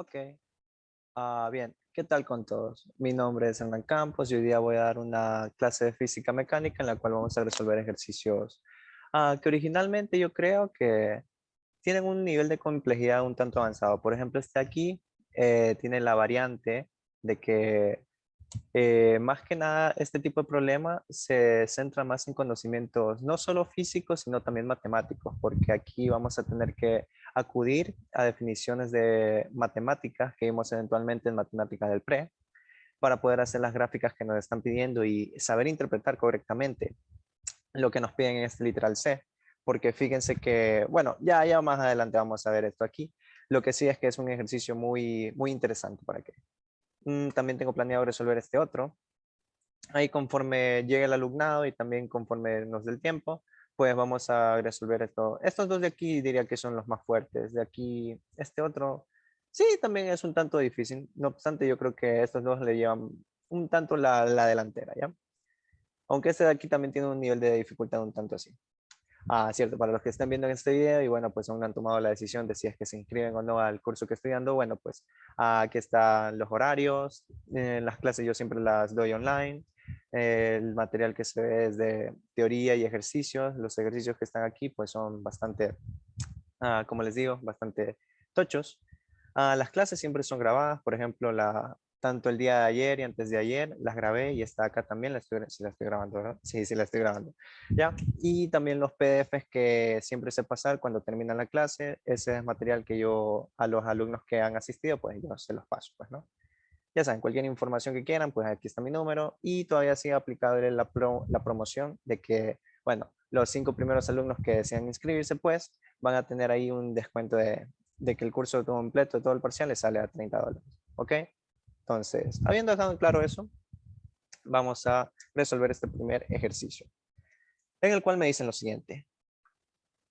Ok, bien, ¿qué tal con todos? Mi nombre es Hernán Campos y hoy día voy a dar una clase de física mecánica en la cual vamos a resolver ejercicios que originalmente yo creo que tienen un nivel de complejidad un tanto avanzado. Por ejemplo, este aquí tiene la variante de que más que nada este tipo de problema se centra más en conocimientos no solo físicos, sino también matemáticos, porque aquí vamos a tener que acudir a definiciones de matemáticas que vimos eventualmente en matemáticas del pre, para poder hacer las gráficas que nos están pidiendo y saber interpretar correctamente lo que nos piden en este literal C. Porque fíjense que, bueno, ya más adelante vamos a ver esto aquí. Lo que sí es que es un ejercicio muy interesante para que. También tengo planeado resolver este otro. Ahí conforme llegue el alumnado y también conforme nos dé el tiempo, pues vamos a resolver esto. Estos dos de aquí diría que son los más fuertes. De aquí, este otro, sí, también es un tanto difícil. No obstante, yo creo que estos dos le llevan un tanto la delantera, ¿ya? Aunque este de aquí también tiene un nivel de dificultad un tanto así. Cierto, para los que están viendo en este video y bueno, pues aún no han tomado la decisión de si es que se inscriben o no al curso que estoy dando, bueno, pues aquí están los horarios, las clases yo siempre las doy online, el material que se ve es de teoría y ejercicios, los ejercicios que están aquí pues son bastante, como les digo, bastante tochos. Las clases siempre son grabadas, por ejemplo, tanto el día de ayer y antes de ayer las grabé y está acá también, sí la estoy grabando, ¿verdad? Sí, sí la estoy grabando. ¿Ya? Y también los PDFs que siempre sé pasar cuando termina la clase, ese es material que yo a los alumnos que han asistido, pues yo se los paso, pues, ¿no? Ya saben, cualquier información que quieran, pues aquí está mi número y todavía sigue aplicable la promoción de que, bueno, los 5 primeros alumnos que desean inscribirse, pues van a tener ahí un descuento de que el curso completo, todo el parcial, les sale a $30. ¿Ok? Entonces, habiendo dejado en claro eso, vamos a resolver este primer ejercicio, en el cual me dicen lo siguiente.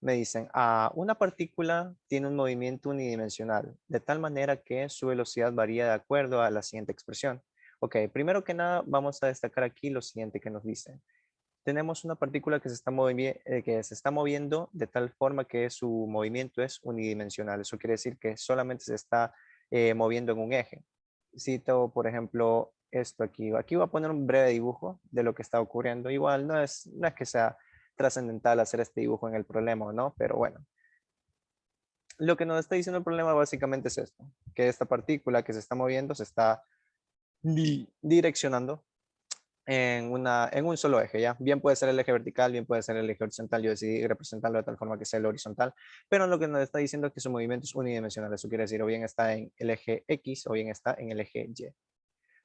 Me dicen, una partícula tiene un movimiento unidimensional, de tal manera que su velocidad varía de acuerdo a la siguiente expresión. Ok, primero que nada, vamos a destacar aquí lo siguiente que nos dicen. Tenemos una partícula que se está moviendo de tal forma que su movimiento es unidimensional. Eso quiere decir que solamente se está moviendo en un eje. Cito, por ejemplo, esto aquí. Aquí voy a poner un breve dibujo de lo que está ocurriendo. Igual no es que sea trascendental hacer este dibujo en el problema, ¿no? Pero bueno, lo que nos está diciendo el problema básicamente es esto, que esta partícula que se está moviendo se está direccionando en un solo eje, ¿ya? Bien puede ser el eje vertical, bien puede ser el eje horizontal, yo decidí representarlo de tal forma que sea el horizontal, pero lo que nos está diciendo es que su movimiento es unidimensional, eso quiere decir o bien está en el eje X o bien está en el eje Y.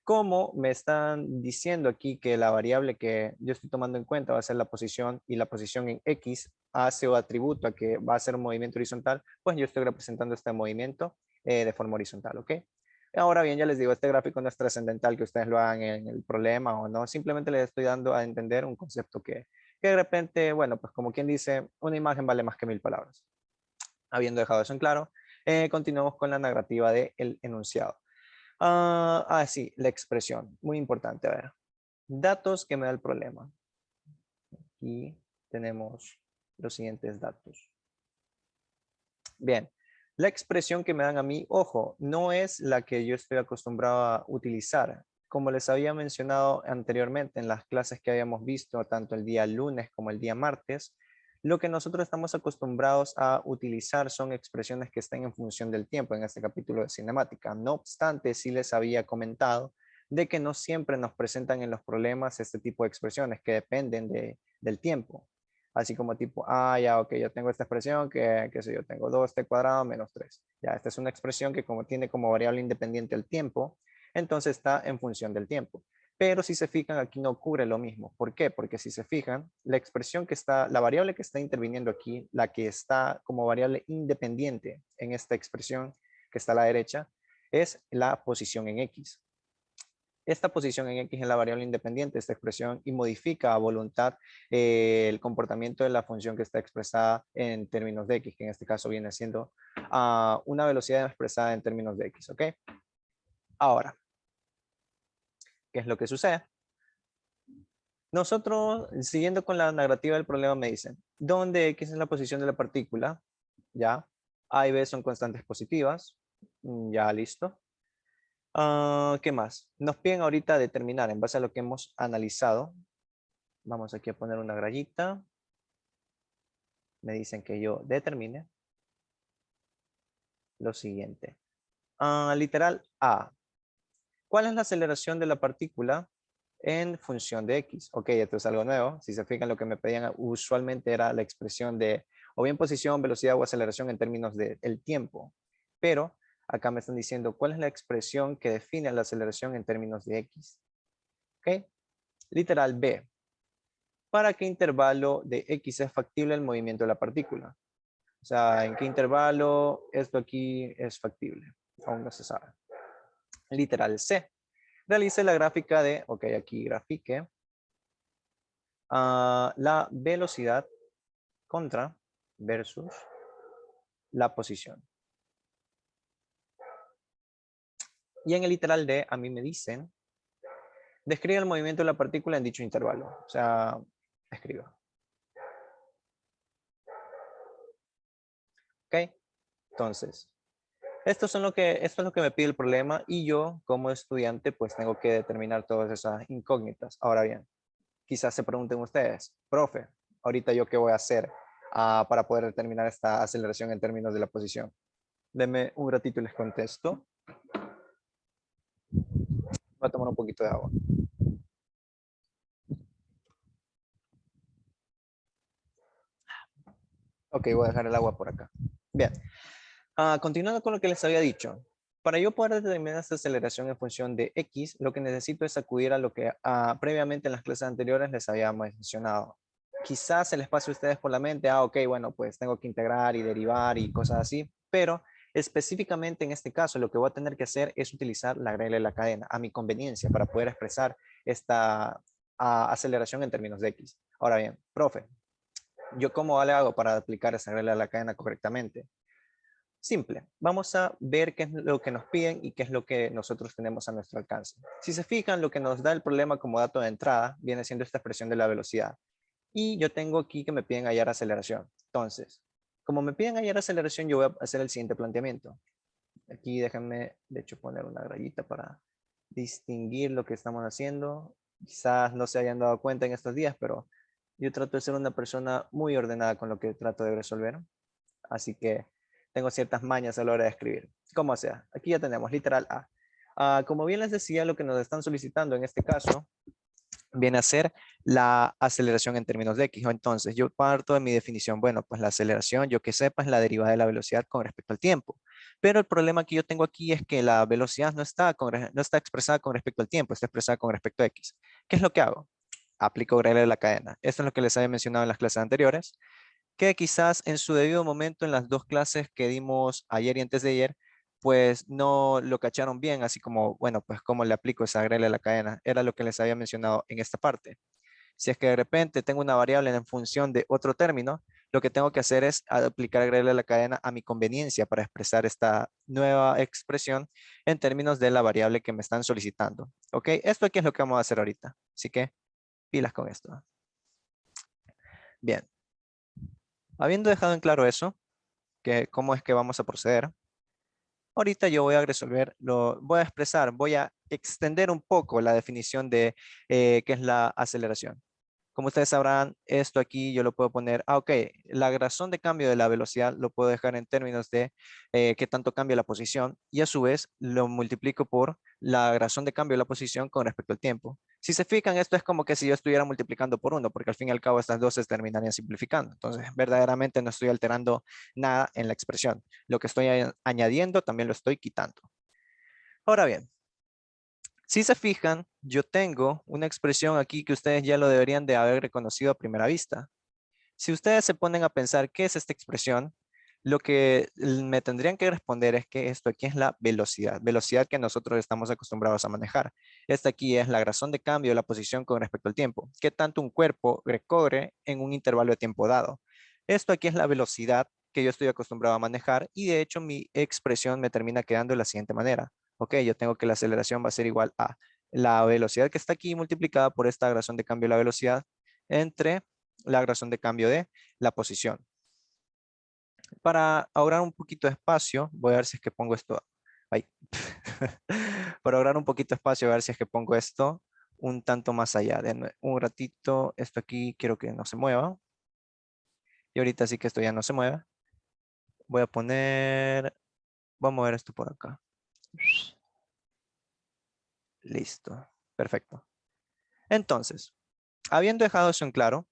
Como me están diciendo aquí que la variable que yo estoy tomando en cuenta va a ser la posición y la posición en X hace o atributo a que va a ser un movimiento horizontal, pues yo estoy representando este movimiento de forma horizontal, ¿ok? Ahora bien, ya les digo, este gráfico no es trascendental que ustedes lo hagan en el problema o no, simplemente les estoy dando a entender un concepto que de repente, bueno, pues como quien dice, una imagen vale más que 1000 palabras. Habiendo dejado eso en claro, continuamos con la narrativa del enunciado. Sí, la expresión, muy importante. A ver, datos que me da el problema. Aquí tenemos los siguientes datos. Bien, la expresión que me dan a mí, ojo, no es la que yo estoy acostumbrado a utilizar. Como les había mencionado anteriormente en las clases que habíamos visto, tanto el día lunes como el día martes, lo que nosotros estamos acostumbrados a utilizar son expresiones que estén en función del tiempo en este capítulo de cinemática. No obstante, sí les había comentado de que no siempre nos presentan en los problemas este tipo de expresiones que dependen del tiempo. Así como tipo, ya, ok, yo tengo esta expresión que, qué sé yo, tengo 2t cuadrado menos 3. Ya, esta es una expresión que como tiene como variable independiente el tiempo, entonces está en función del tiempo. Pero si se fijan, aquí no ocurre lo mismo. ¿Por qué? Porque si se fijan, la expresión que está, la variable que está interviniendo aquí, la que está como variable independiente en esta expresión que está a la derecha, es la posición en X. Esta posición en X es la variable independiente de esta expresión y modifica a voluntad el comportamiento de la función que está expresada en términos de X, que en este caso viene siendo una velocidad expresada en términos de X, ¿ok? Ahora, ¿qué es lo que sucede? Nosotros, siguiendo con la narrativa del problema, me dicen, ¿dónde X es la posición de la partícula? ¿Ya? A y B son constantes positivas. Ya, listo. ¿Qué más? Nos piden ahorita determinar en base a lo que hemos analizado. Vamos aquí a poner una rayita. Me dicen que yo determine lo siguiente. Literal A. ¿Cuál es la aceleración de la partícula en función de X? Ok, esto es algo nuevo. Si se fijan, lo que me pedían usualmente era la expresión de o bien posición, velocidad o aceleración en términos del tiempo. Pero acá me están diciendo cuál es la expresión que define la aceleración en términos de X. Ok, literal B. ¿Para qué intervalo de X es factible el movimiento de la partícula? O sea, ¿en qué intervalo esto aquí es factible? Aún no se sabe. Literal C. Realice la gráfica de, ok, aquí grafique la velocidad contra versus la posición. Y en el literal D, a mí me dicen, describe el movimiento de la partícula en dicho intervalo. O sea, escriba. Ok, entonces, esto es lo que me pide el problema y yo, como estudiante, pues tengo que determinar todas esas incógnitas. Ahora bien, quizás se pregunten ustedes, profe, ahorita yo qué voy a hacer para poder determinar esta aceleración en términos de la posición. Denme un ratito y les contesto. Voy a tomar un poquito de agua. Ok, voy a dejar el agua por acá. Bien, continuando con lo que les había dicho. Para yo poder determinar esta aceleración en función de X, lo que necesito es acudir a lo que previamente en las clases anteriores les había mencionado. Quizás se les pase a ustedes por la mente, ok, bueno, pues tengo que integrar y derivar y cosas así, pero específicamente en este caso lo que voy a tener que hacer es utilizar la regla de la cadena a mi conveniencia para poder expresar esta aceleración en términos de X. Ahora bien, profe, ¿yo cómo le hago para aplicar esa regla de la cadena correctamente? Simple. Vamos a ver qué es lo que nos piden y qué es lo que nosotros tenemos a nuestro alcance. Si se fijan, lo que nos da el problema como dato de entrada viene siendo esta expresión de la velocidad. Y yo tengo aquí que me piden hallar aceleración. Entonces, como me piden hallar aceleración, yo voy a hacer el siguiente planteamiento. Aquí déjenme, de hecho, poner una rayita para distinguir lo que estamos haciendo. Quizás no se hayan dado cuenta en estos días, pero yo trato de ser una persona muy ordenada con lo que trato de resolver. Así que tengo ciertas mañas a la hora de escribir. Como sea, aquí ya tenemos literal A. Como bien les decía, lo que nos están solicitando en este caso viene a ser la aceleración en términos de X. Entonces, yo parto de mi definición. Bueno, pues la aceleración, yo que sepa, es la derivada de la velocidad con respecto al tiempo. Pero el problema que yo tengo aquí es que la velocidad no está expresada con respecto al tiempo, está expresada con respecto a X. ¿Qué es lo que hago? Aplico regla de la cadena. Esto es lo que les había mencionado en las clases anteriores, que quizás en su debido momento en las dos clases que dimos ayer y antes de ayer, pues no lo cacharon bien, así como, bueno, pues cómo le aplico esa regla de la cadena. Era lo que les había mencionado en esta parte. Si es que de repente tengo una variable en función de otro término, lo que tengo que hacer es aplicar regla de la cadena a mi conveniencia para expresar esta nueva expresión en términos de la variable que me están solicitando. ¿Ok? Esto aquí es lo que vamos a hacer ahorita. Así que pilas con esto. Bien. Habiendo dejado en claro eso, que cómo es que vamos a proceder, ahorita yo voy a resolver, voy a expresar, voy a extender un poco la definición de qué es la aceleración. Como ustedes sabrán, esto aquí yo lo puedo poner, ok, la razón de cambio de la velocidad lo puedo dejar en términos de qué tanto cambia la posición y a su vez lo multiplico por la razón de cambio de la posición con respecto al tiempo. Si se fijan, esto es como que si yo estuviera multiplicando por uno, porque al fin y al cabo estas dos se terminarían simplificando. Entonces, verdaderamente no estoy alterando nada en la expresión. Lo que estoy añadiendo también lo estoy quitando. Ahora bien, si se fijan, yo tengo una expresión aquí que ustedes ya lo deberían de haber reconocido a primera vista. Si ustedes se ponen a pensar qué es esta expresión, lo que me tendrían que responder es que esto aquí es la velocidad, velocidad que nosotros estamos acostumbrados a manejar. Esta aquí es la razón de cambio de la posición con respecto al tiempo. ¿Qué tanto un cuerpo recorre en un intervalo de tiempo dado? Esto aquí es la velocidad que yo estoy acostumbrado a manejar y de hecho mi expresión me termina quedando de la siguiente manera. Ok, yo tengo que la aceleración va a ser igual a la velocidad que está aquí multiplicada por esta razón de cambio de la velocidad entre la razón de cambio de la posición. Para ahorrar un poquito de espacio, voy a ver si es que pongo esto Para ahorrar un poquito de espacio, a ver si es que pongo esto un tanto más allá. Denme un ratito, esto aquí quiero que no se mueva. Y ahorita sí que esto ya no se mueve. Voy a poner, voy a mover esto por acá. Listo, perfecto. Entonces, habiendo dejado eso en claro,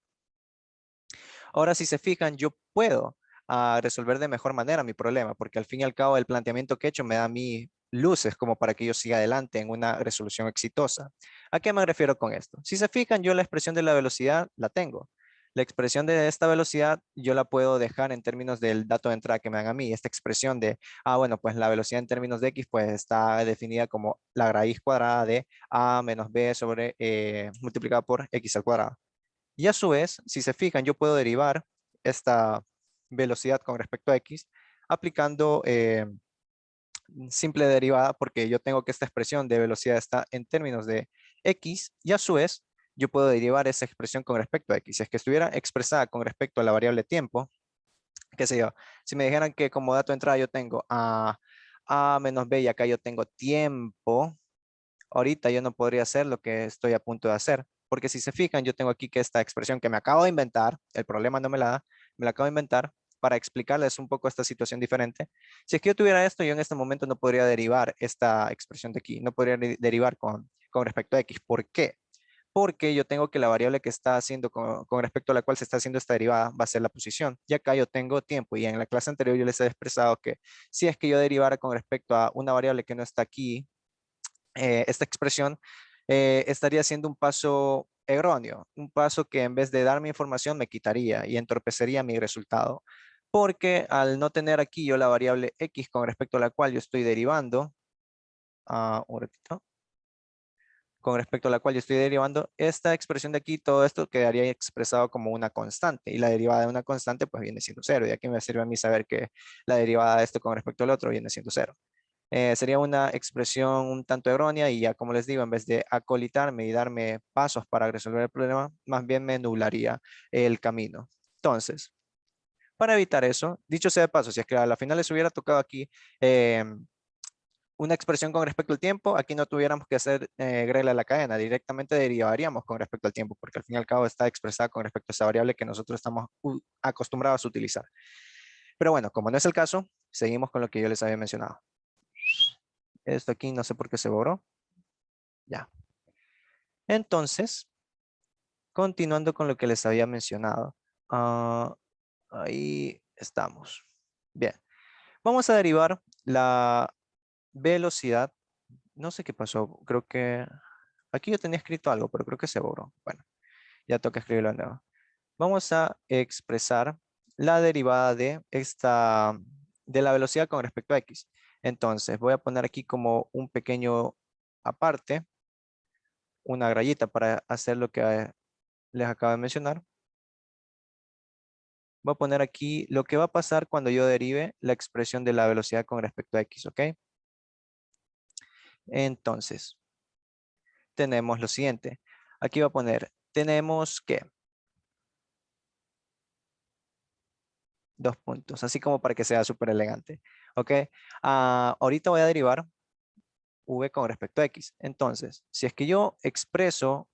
ahora si se fijan, yo puedo resolver de mejor manera mi problema, porque al fin y al cabo el planteamiento que he hecho me da a mí luces como para que yo siga adelante en una resolución exitosa. ¿A qué me refiero con esto? Si se fijan, yo la expresión de la velocidad la tengo. La expresión de esta velocidad yo la puedo dejar en términos del dato de entrada que me dan a mí. Esta expresión de, bueno, pues la velocidad en términos de x pues está definida como la raíz cuadrada de a menos b sobre multiplicado por x al cuadrado. Y a su vez, si se fijan, yo puedo derivar esta velocidad con respecto a x aplicando simple derivada porque yo tengo que esta expresión de velocidad está en términos de x y a su vez yo puedo derivar esa expresión con respecto a x. Si es que estuviera expresada con respecto a la variable tiempo, qué sé yo, si me dijeran que como dato de entrada yo tengo a menos b y acá yo tengo tiempo, ahorita yo no podría hacer lo que estoy a punto de hacer. Porque si se fijan, yo tengo aquí que esta expresión que me acabo de inventar, el problema no me la da, me la acabo de inventar para explicarles un poco esta situación diferente. Si es que yo tuviera esto, yo en este momento no podría derivar esta expresión de aquí, no podría derivar con respecto a x. ¿Por qué? Porque yo tengo que la variable que está haciendo con respecto a la cual se está haciendo esta derivada va a ser la posición. Y acá yo tengo tiempo y en la clase anterior yo les he expresado que si es que yo derivara con respecto a una variable que no está aquí, esta expresión, estaría haciendo un paso erróneo, un paso que en vez de darme información me quitaría y entorpecería mi resultado. Porque al no tener aquí yo la variable x con respecto a la cual yo estoy derivando, un ratito, con respecto a la cual yo estoy derivando, esta expresión de aquí, todo esto quedaría expresado como una constante y la derivada de una constante pues viene siendo cero. Y aquí me sirve a mí saber que la derivada de esto con respecto al otro viene siendo cero. Sería una expresión un tanto errónea y ya como les digo, en vez de acolitarme y darme pasos para resolver el problema, más bien me nublaría el camino. Entonces, para evitar eso, dicho sea de paso, si es que a la final les hubiera tocado aquí una expresión con respecto al tiempo, aquí no tuviéramos que hacer regla de la cadena, directamente derivaríamos con respecto al tiempo, porque al fin y al cabo está expresada con respecto a esa variable que nosotros estamos acostumbrados a utilizar. Pero bueno, como no es el caso, seguimos con lo que yo les había mencionado. Esto aquí no sé por qué se borró. Ya. Entonces, continuando con lo que les había mencionado. ah, Ahí estamos. Bien. Vamos a derivar la velocidad. No sé qué pasó. Creo que aquí yo tenía escrito algo, pero creo que se borró. Bueno, ya toca escribirlo de nuevo. Vamos a expresar la derivada de la velocidad con respecto a x. Entonces, voy a poner aquí como un pequeño aparte, una rayita para hacer lo que les acabo de mencionar. Voy a poner aquí lo que va a pasar cuando yo derive la expresión de la velocidad con respecto a x, ¿ok? Entonces, tenemos lo siguiente. Aquí va a poner, tenemos que, dos puntos, así como para que sea súper elegante, ¿ok? Ahorita voy a derivar v con respecto a x. Entonces, si es que yo expreso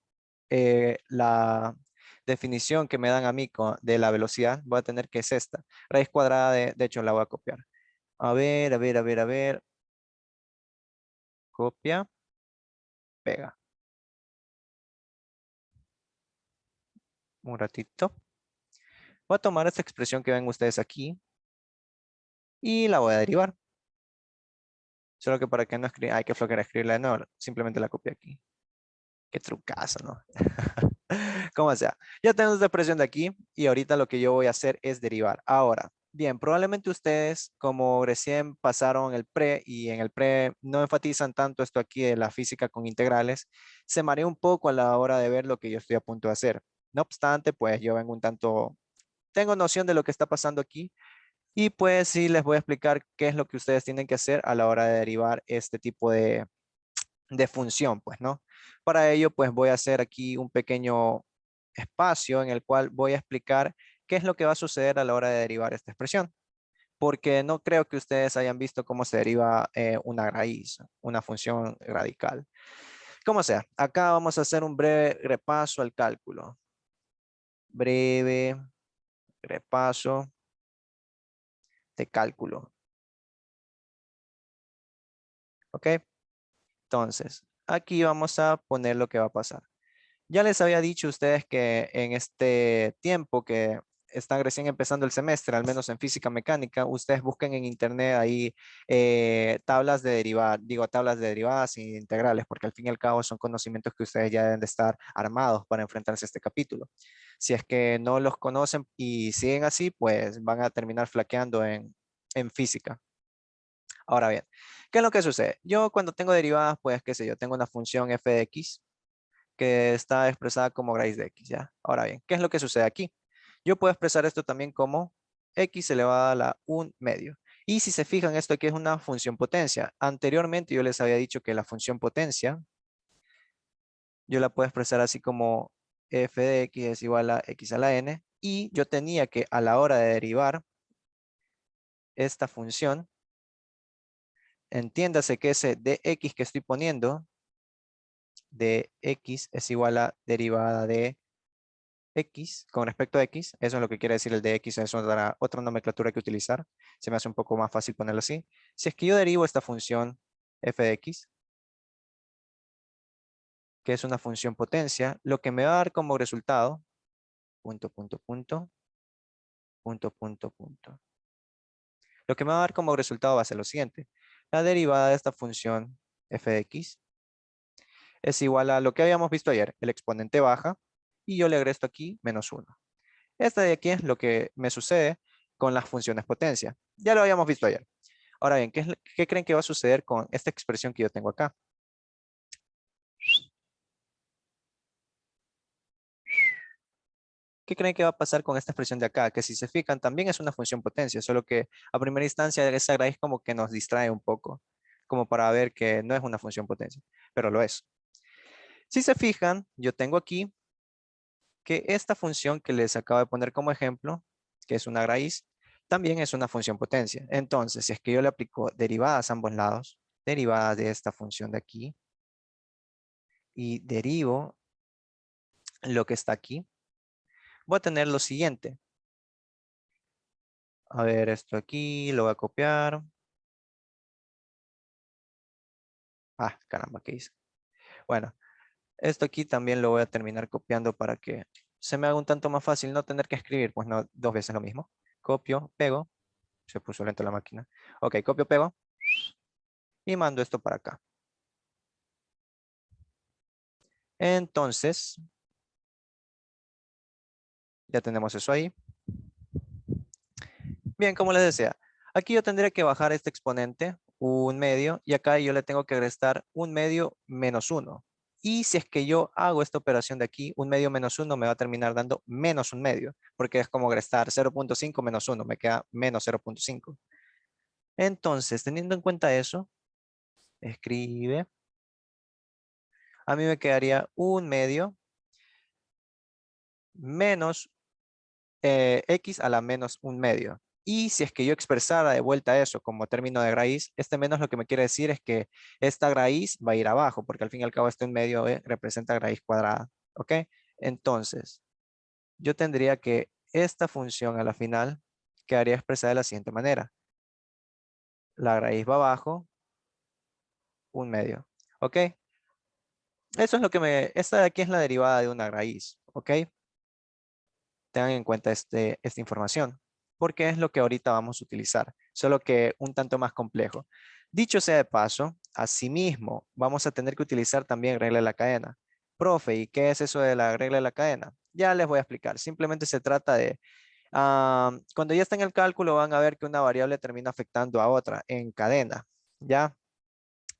la definición que me dan a mí de la velocidad, voy a tener que es esta. Raíz cuadrada de hecho la voy a copiar. A ver, a ver, a ver, a ver. Copia, pega. Un ratito. Voy a tomar esta expresión que ven ustedes aquí y la voy a derivar. Solo que para que no escriba, hay que flojera escribirla de nuevo. Simplemente la copio aquí. Qué trucazo, ¿no? Como sea. Ya tenemos esta expresión de aquí y ahorita lo que yo voy a hacer es derivar. Ahora, bien, probablemente ustedes como recién pasaron el pre y en el pre no enfatizan tanto esto aquí de la física con integrales, se marea un poco a la hora de ver lo que yo estoy a punto de hacer. No obstante, pues yo vengo un tanto, tengo noción de lo que está pasando aquí y pues sí les voy a explicar qué es lo que ustedes tienen que hacer a la hora de derivar este tipo de función, pues, ¿no? Para ello, pues voy a hacer aquí un pequeño espacio en el cual voy a explicar qué es lo que va a suceder a la hora de derivar esta expresión. porque no creo que ustedes hayan visto cómo se deriva una raíz, una función radical. Como sea, acá vamos a hacer un breve repaso al cálculo. Breve repaso de cálculo. ¿Ok? Entonces, aquí vamos a poner lo que va a pasar. Ya les había dicho a ustedes que en este tiempo que están recién empezando el semestre, al menos en física mecánica, ustedes busquen en internet ahí tablas de derivar, digo tablas de derivadas e integrales, porque al fin y al cabo son conocimientos que ustedes ya deben de estar armados para enfrentarse a este capítulo. Si es que no los conocen y siguen así, pues van a terminar flaqueando en física. Ahora bien, ¿qué es lo que sucede? Yo cuando tengo derivadas, pues qué sé yo, tengo una función f de x que está expresada como raíz de x, ¿ya? Ahora bien, ¿qué es lo que sucede aquí? Yo puedo expresar esto también como x elevado a la 1 medio. Y si se fijan, esto aquí es una función potencia. Anteriormente yo les había dicho que la función potencia, yo la puedo expresar así como f de x es igual a x a la n. Y yo tenía que a la hora de derivar esta función, entiéndase que ese dx que estoy poniendo, de x es igual a derivada de x con respecto a x, eso es lo que quiere decir el de x, es otra nomenclatura que utilizar, se me hace un poco más fácil ponerlo así. Si es que yo derivo esta función f de x, que es una función potencia, lo que me va a dar como resultado, punto, punto, punto, punto, punto, punto. Lo que me va a dar como resultado va a ser lo siguiente. La derivada de esta función f de x es igual a lo que habíamos visto ayer, el exponente baja, y yo le agresto aquí menos 1. Esta de aquí es lo que me sucede con las funciones potencia. Ya lo habíamos visto ayer. Ahora bien, ¿qué creen que va a suceder con esta expresión que yo tengo acá? ¿Qué creen que va a pasar con esta expresión de acá? Que si se fijan, también es una función potencia, solo que a primera instancia esa raíz como que nos distrae un poco, como para ver que no es una función potencia, pero lo es. Si se fijan, yo tengo aquí que esta función que les acabo de poner como ejemplo, que es una raíz, también es una función potencia. Entonces, si es que yo le aplico derivadas a ambos lados, derivadas de esta función de aquí, y derivo lo que está aquí, voy a tener lo siguiente. A ver, esto aquí lo voy a copiar. Ah, caramba, ¿qué hice? Bueno, esto aquí también lo voy a terminar copiando para que se me haga un tanto más fácil no tener que escribir, pues no, dos veces lo mismo. Copio, pego, se puso lento la máquina. Ok, copio, pego y mando esto para acá. Entonces, ya tenemos eso ahí. Bien, como les decía, aquí yo tendría que bajar este exponente, un medio, y acá yo le tengo que restar un medio menos 1. Y si es que yo hago esta operación de aquí, un medio menos 1 me va a terminar dando menos un medio, porque es como restar 0.5 menos 1, me queda menos 0.5. Entonces, teniendo en cuenta eso, escribe, a mí me quedaría un medio menos x a la menos un medio. Y si es que yo expresara de vuelta eso como término de raíz, este menos lo que me quiere decir es que esta raíz va a ir abajo, porque al fin y al cabo este un medio representa raíz cuadrada. ¿Ok? Entonces, yo tendría que esta función a la final quedaría expresada de la siguiente manera. La raíz va abajo, un medio. ¿Ok? Eso es lo que esta de aquí es la derivada de una raíz. ¿Ok? Tengan en cuenta esta información, porque es lo que ahorita vamos a utilizar, solo que un tanto más complejo. Dicho sea de paso, asimismo, vamos a tener que utilizar también regla de la cadena. Profe, ¿y qué es eso de la regla de la cadena? Ya les voy a explicar. Simplemente se trata de, cuando ya está en el cálculo, van a ver que una variable termina afectando a otra en cadena, ¿ya?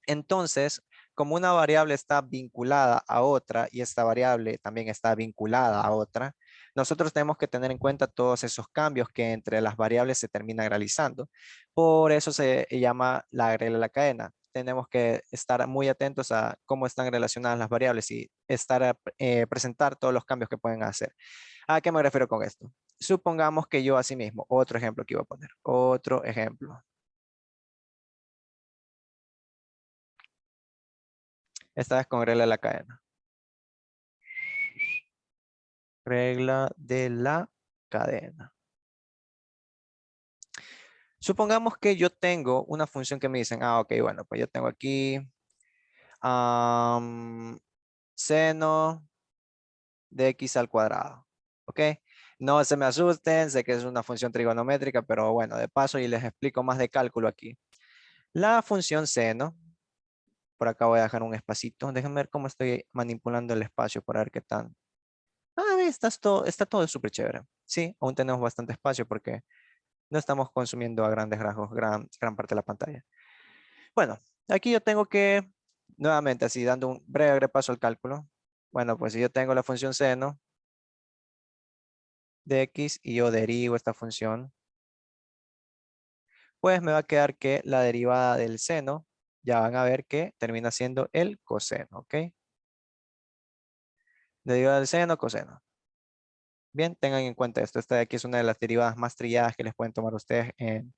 Entonces, como una variable está vinculada a otra y esta variable también está vinculada a otra, nosotros tenemos que tener en cuenta todos esos cambios que entre las variables se terminan realizando. Por eso se llama la regla de la cadena. Tenemos que estar muy atentos a cómo están relacionadas las variables y presentar todos los cambios que pueden hacer. ¿A qué me refiero con esto? supongamos que yo así mismo, otro ejemplo que iba a poner, otro ejemplo. Esta vez con regla de la cadena. Regla de la cadena. Supongamos que yo tengo una función que me dicen, ok, bueno, pues yo tengo aquí seno de x al cuadrado. ¿Ok? No se me asusten, sé que es una función trigonométrica, pero bueno, de paso y les explico más de cálculo aquí. La función seno, por acá voy a dejar un espacito. Déjenme ver cómo estoy manipulando el espacio para ver qué tan. Está todo súper chévere. Sí, aún tenemos bastante espacio porque no estamos consumiendo a grandes rasgos gran parte de la pantalla. Bueno, aquí yo tengo que, nuevamente así, dando un breve repaso al cálculo. Bueno, pues si yo tengo la función seno de x y yo derivo esta función, pues me va a quedar que la derivada del seno, ya van a ver que termina siendo el coseno, ¿ok? Derivada del seno, coseno. Bien, tengan en cuenta esto. Esta de aquí es una de las derivadas más trilladas que les pueden tomar ustedes en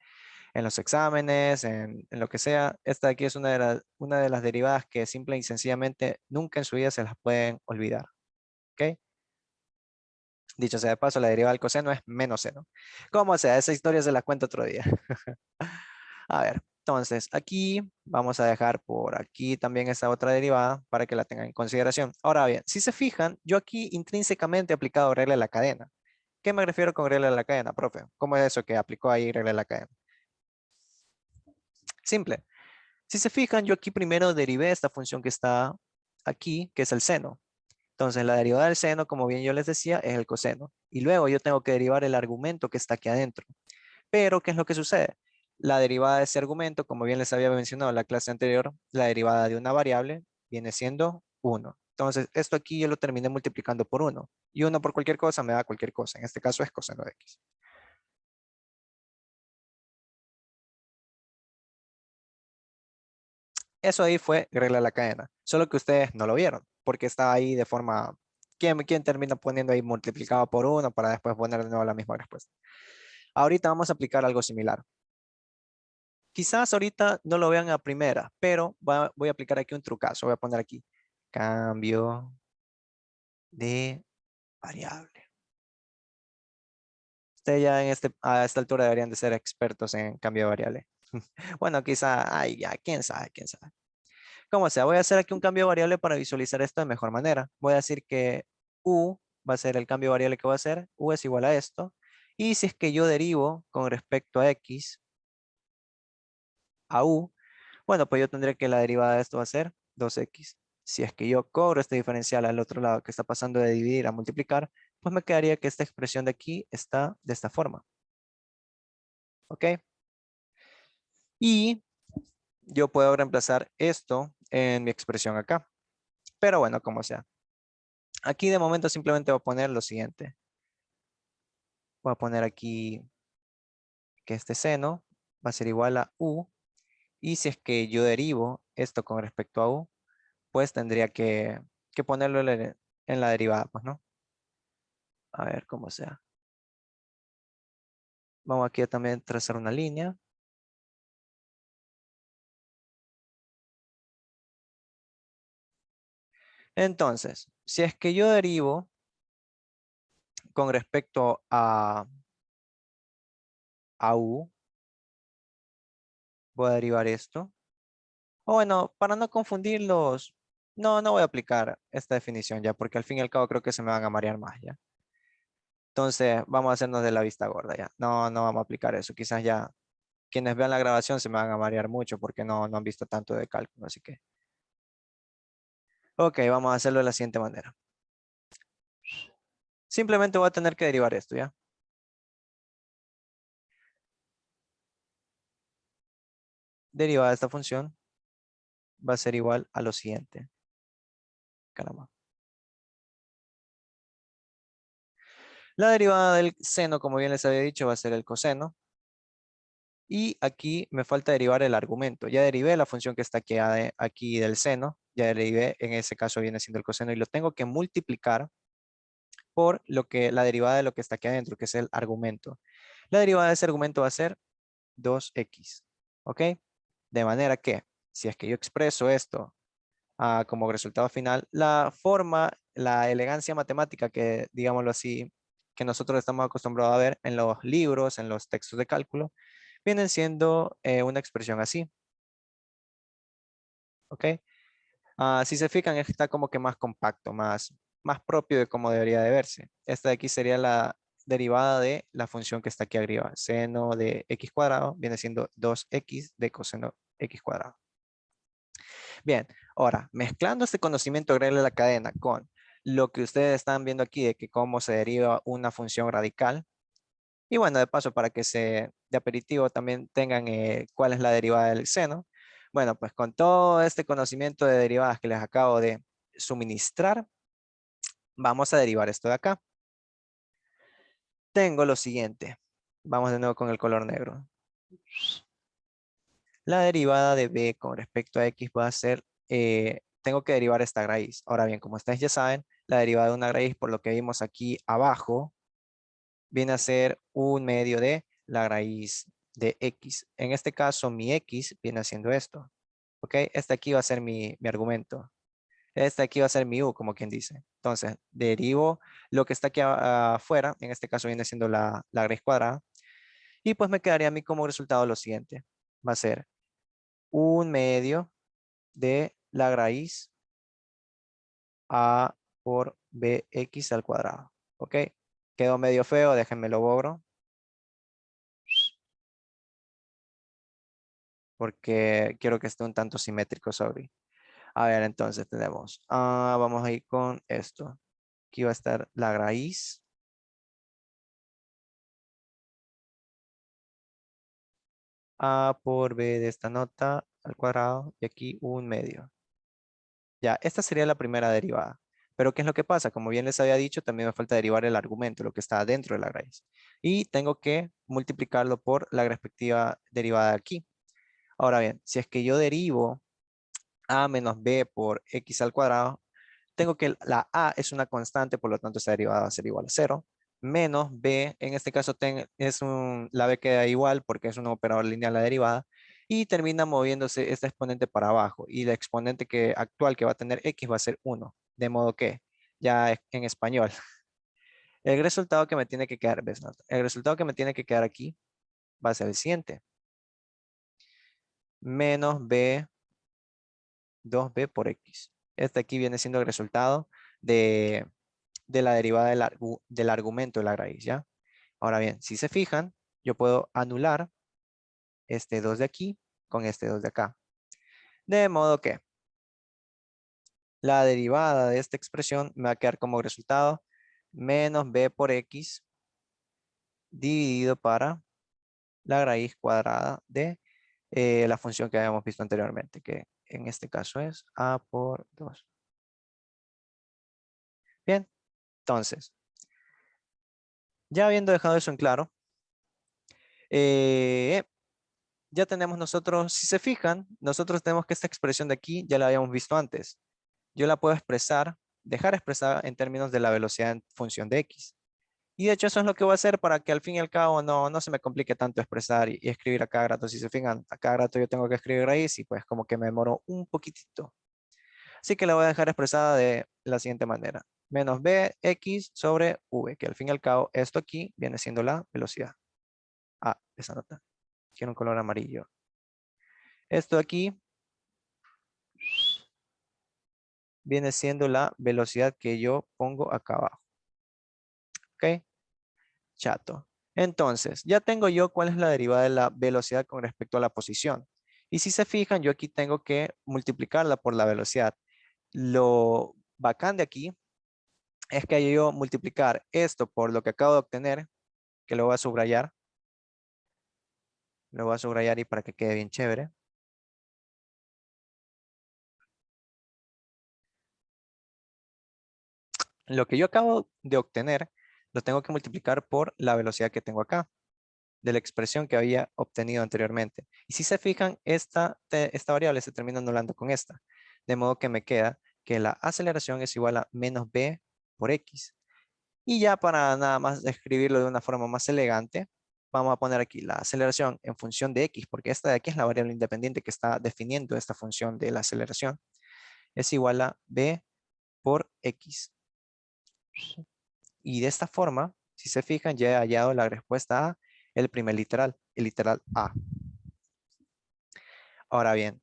los exámenes, en lo que sea. Esta de aquí es una de las derivadas que simple y sencillamente nunca en su vida se las pueden olvidar, ¿ok? Dicho sea de paso, la derivada del coseno es menos seno. Como sea, esa historia se la cuento otro día. A ver, entonces aquí vamos a dejar por aquí también esta otra derivada para que la tengan en consideración. Ahora bien, si se fijan, yo aquí intrínsecamente he aplicado regla de la cadena. ¿Qué me refiero con regla de la cadena, profe? ¿Cómo es eso que aplicó ahí regla de la cadena? Simple. Si se fijan, yo aquí primero derivé esta función que está aquí, que es el seno. Entonces, la derivada del seno, como bien yo les decía, es el coseno. Y luego yo tengo que derivar el argumento que está aquí adentro. Pero, ¿qué es lo que sucede? La derivada de ese argumento, como bien les había mencionado en la clase anterior, la derivada de una variable viene siendo 1. Entonces, esto aquí yo lo terminé multiplicando por 1. Y 1 por cualquier cosa me da cualquier cosa. En este caso es coseno de x. Eso ahí fue regla de la cadena. Solo que ustedes no lo vieron, porque estaba ahí de forma. ¿Quién termina poniendo ahí multiplicado por 1 para después poner de nuevo la misma respuesta? Ahorita vamos a aplicar algo similar. Quizás ahorita no lo vean a primera, pero voy a aplicar aquí un trucazo. Voy a poner aquí cambio de variable. Ustedes ya a esta altura deberían de ser expertos en cambio de variable. Bueno, quizá, ay, ya, quién sabe, quién sabe. Como sea, voy a hacer aquí un cambio de variable para visualizar esto de mejor manera. Voy a decir que u va a ser el cambio de variable que voy a hacer. U es igual a esto. Y si es que yo derivo con respecto a x a u, bueno, pues yo tendré que la derivada de esto va a ser 2x. Si es que yo cobro este diferencial al otro lado que está pasando de dividir a multiplicar, pues me quedaría que esta expresión de aquí está de esta forma. ¿Ok? Y yo puedo reemplazar esto en mi expresión acá. Pero bueno, como sea. Aquí de momento simplemente voy a poner lo siguiente. Voy a poner aquí que este seno va a ser igual a u. Y si es que yo derivo esto con respecto a u, pues tendría que ponerlo en la derivada, pues, ¿no? A ver cómo sea. Vamos aquí a también trazar una línea. Entonces, si es que yo derivo con respecto a u, voy a derivar esto. O bueno, para no confundirlos, no voy a aplicar esta definición ya, porque al fin y al cabo creo que se me van a marear más ya. Entonces, vamos a hacernos de la vista gorda ya. No vamos a aplicar eso. Quizás ya quienes vean la grabación se me van a marear mucho porque no han visto tanto de cálculo, así que. Ok, vamos a hacerlo de la siguiente manera. Simplemente voy a tener que derivar esto, ¿ya? Derivada de esta función va a ser igual a lo siguiente. Caramba. La derivada del seno, como bien les había dicho, va a ser el coseno. Y aquí me falta derivar el argumento. Ya derivé la función que está aquí del seno. Ya derivé, en ese caso viene siendo el coseno. Y lo tengo que multiplicar por la derivada de lo que está aquí adentro, que es el argumento. La derivada de ese argumento va a ser 2x, ¿ok? De manera que, si es que yo expreso esto como resultado final, la forma, la elegancia matemática que, digámoslo así, que nosotros estamos acostumbrados a ver en los libros, en los textos de cálculo, vienen siendo una expresión así, ¿ok? Si se fijan, está como que más compacto, más propio de cómo debería de verse. Esta de aquí sería la derivada de la función que está aquí arriba. Seno de x cuadrado viene siendo 2x de coseno x cuadrado. Bien, ahora, mezclando este conocimiento general de la cadena con lo que ustedes están viendo aquí de que cómo se deriva una función radical, y bueno, de paso, para que de aperitivo también tengan cuál es la derivada del seno. Bueno, pues con todo este conocimiento de derivadas que les acabo de suministrar, vamos a derivar esto de acá. Tengo lo siguiente. Vamos de nuevo con el color negro. La derivada de b con respecto a x va a ser, tengo que derivar esta raíz. Ahora bien, como ustedes ya saben, la derivada de una raíz, por lo que vimos aquí abajo, viene a ser un medio de la raíz de x. En este caso, mi x viene haciendo esto. ¿Ok? Este aquí va a ser mi argumento. Este aquí va a ser mi u, como quien dice. Entonces, derivo lo que está aquí afuera. En este caso viene siendo la raíz cuadrada. Y pues me quedaría a mí como resultado lo siguiente. Va a ser un medio de la raíz a por bx al cuadrado. ¿Ok? Quedó medio feo, déjenme lo borro. Porque quiero que esté un tanto simétrico sobre. A ver, entonces tenemos, vamos a ir con esto. Aquí va a estar la raíz. A por b de esta nota al cuadrado y aquí un medio. Ya, esta sería la primera derivada. Pero ¿qué es lo que pasa? Como bien les había dicho, también me falta derivar el argumento, lo que está dentro de la raíz. Y tengo que multiplicarlo por la respectiva derivada aquí. Ahora bien, si es que yo derivo a menos b por x al cuadrado, tengo que la a es una constante, por lo tanto esta derivada va a ser igual a 0, menos b, en este caso la b queda igual porque es un operador lineal la derivada, y termina moviéndose esta exponente para abajo, y la exponente actual que va a tener x va a ser 1, de modo que, ya en español, el resultado que me tiene que quedar, ¿ves? El resultado que me tiene que quedar aquí va a ser el siguiente, menos b 2b por x. Este aquí viene siendo el resultado de la derivada del argumento de la raíz, ¿ya? Ahora bien, si se fijan, yo puedo anular este 2 de aquí con este 2 de acá. De modo que la derivada de esta expresión me va a quedar como resultado menos b por x dividido para la raíz cuadrada de la función que habíamos visto anteriormente, que en este caso es a por 2. Bien, entonces, ya habiendo dejado eso en claro, eh, ya tenemos nosotros, si se fijan, nosotros tenemos que esta expresión de aquí ya la habíamos visto antes. Yo la puedo expresar, dejar expresada en términos de la velocidad en función de x. Y de hecho eso es lo que voy a hacer para que al fin y al cabo no se me complique tanto expresar y escribir a cada rato. Si se fijan, a cada rato yo tengo que escribir raíz y pues como que me demoro un poquitito. Así que la voy a dejar expresada de la siguiente manera. Menos bx sobre v, que al fin y al cabo esto aquí viene siendo la velocidad. Esa nota. Quiero un color amarillo. Esto aquí viene siendo la velocidad que yo pongo acá abajo. ¿Ok? Chato. Entonces, ya tengo yo cuál es la derivada de la velocidad con respecto a la posición. Y si se fijan, yo aquí tengo que multiplicarla por la velocidad. Lo bacán de aquí es que yo multiplicar esto por lo que acabo de obtener, que lo voy a subrayar. Lo voy a subrayar y para que quede bien chévere. Lo que yo acabo de obtener, lo tengo que multiplicar por la velocidad que tengo acá, de la expresión que había obtenido anteriormente. Y si se fijan, esta variable se termina anulando con esta. De modo que me queda que la aceleración es igual a menos b por x. Y ya para nada más escribirlo de una forma más elegante, vamos a poner aquí la aceleración en función de x, porque esta de aquí es la variable independiente que está definiendo esta función de la aceleración. Es igual a b por x. Y de esta forma, si se fijan, ya he hallado la respuesta a el primer literal, el literal A. Ahora bien,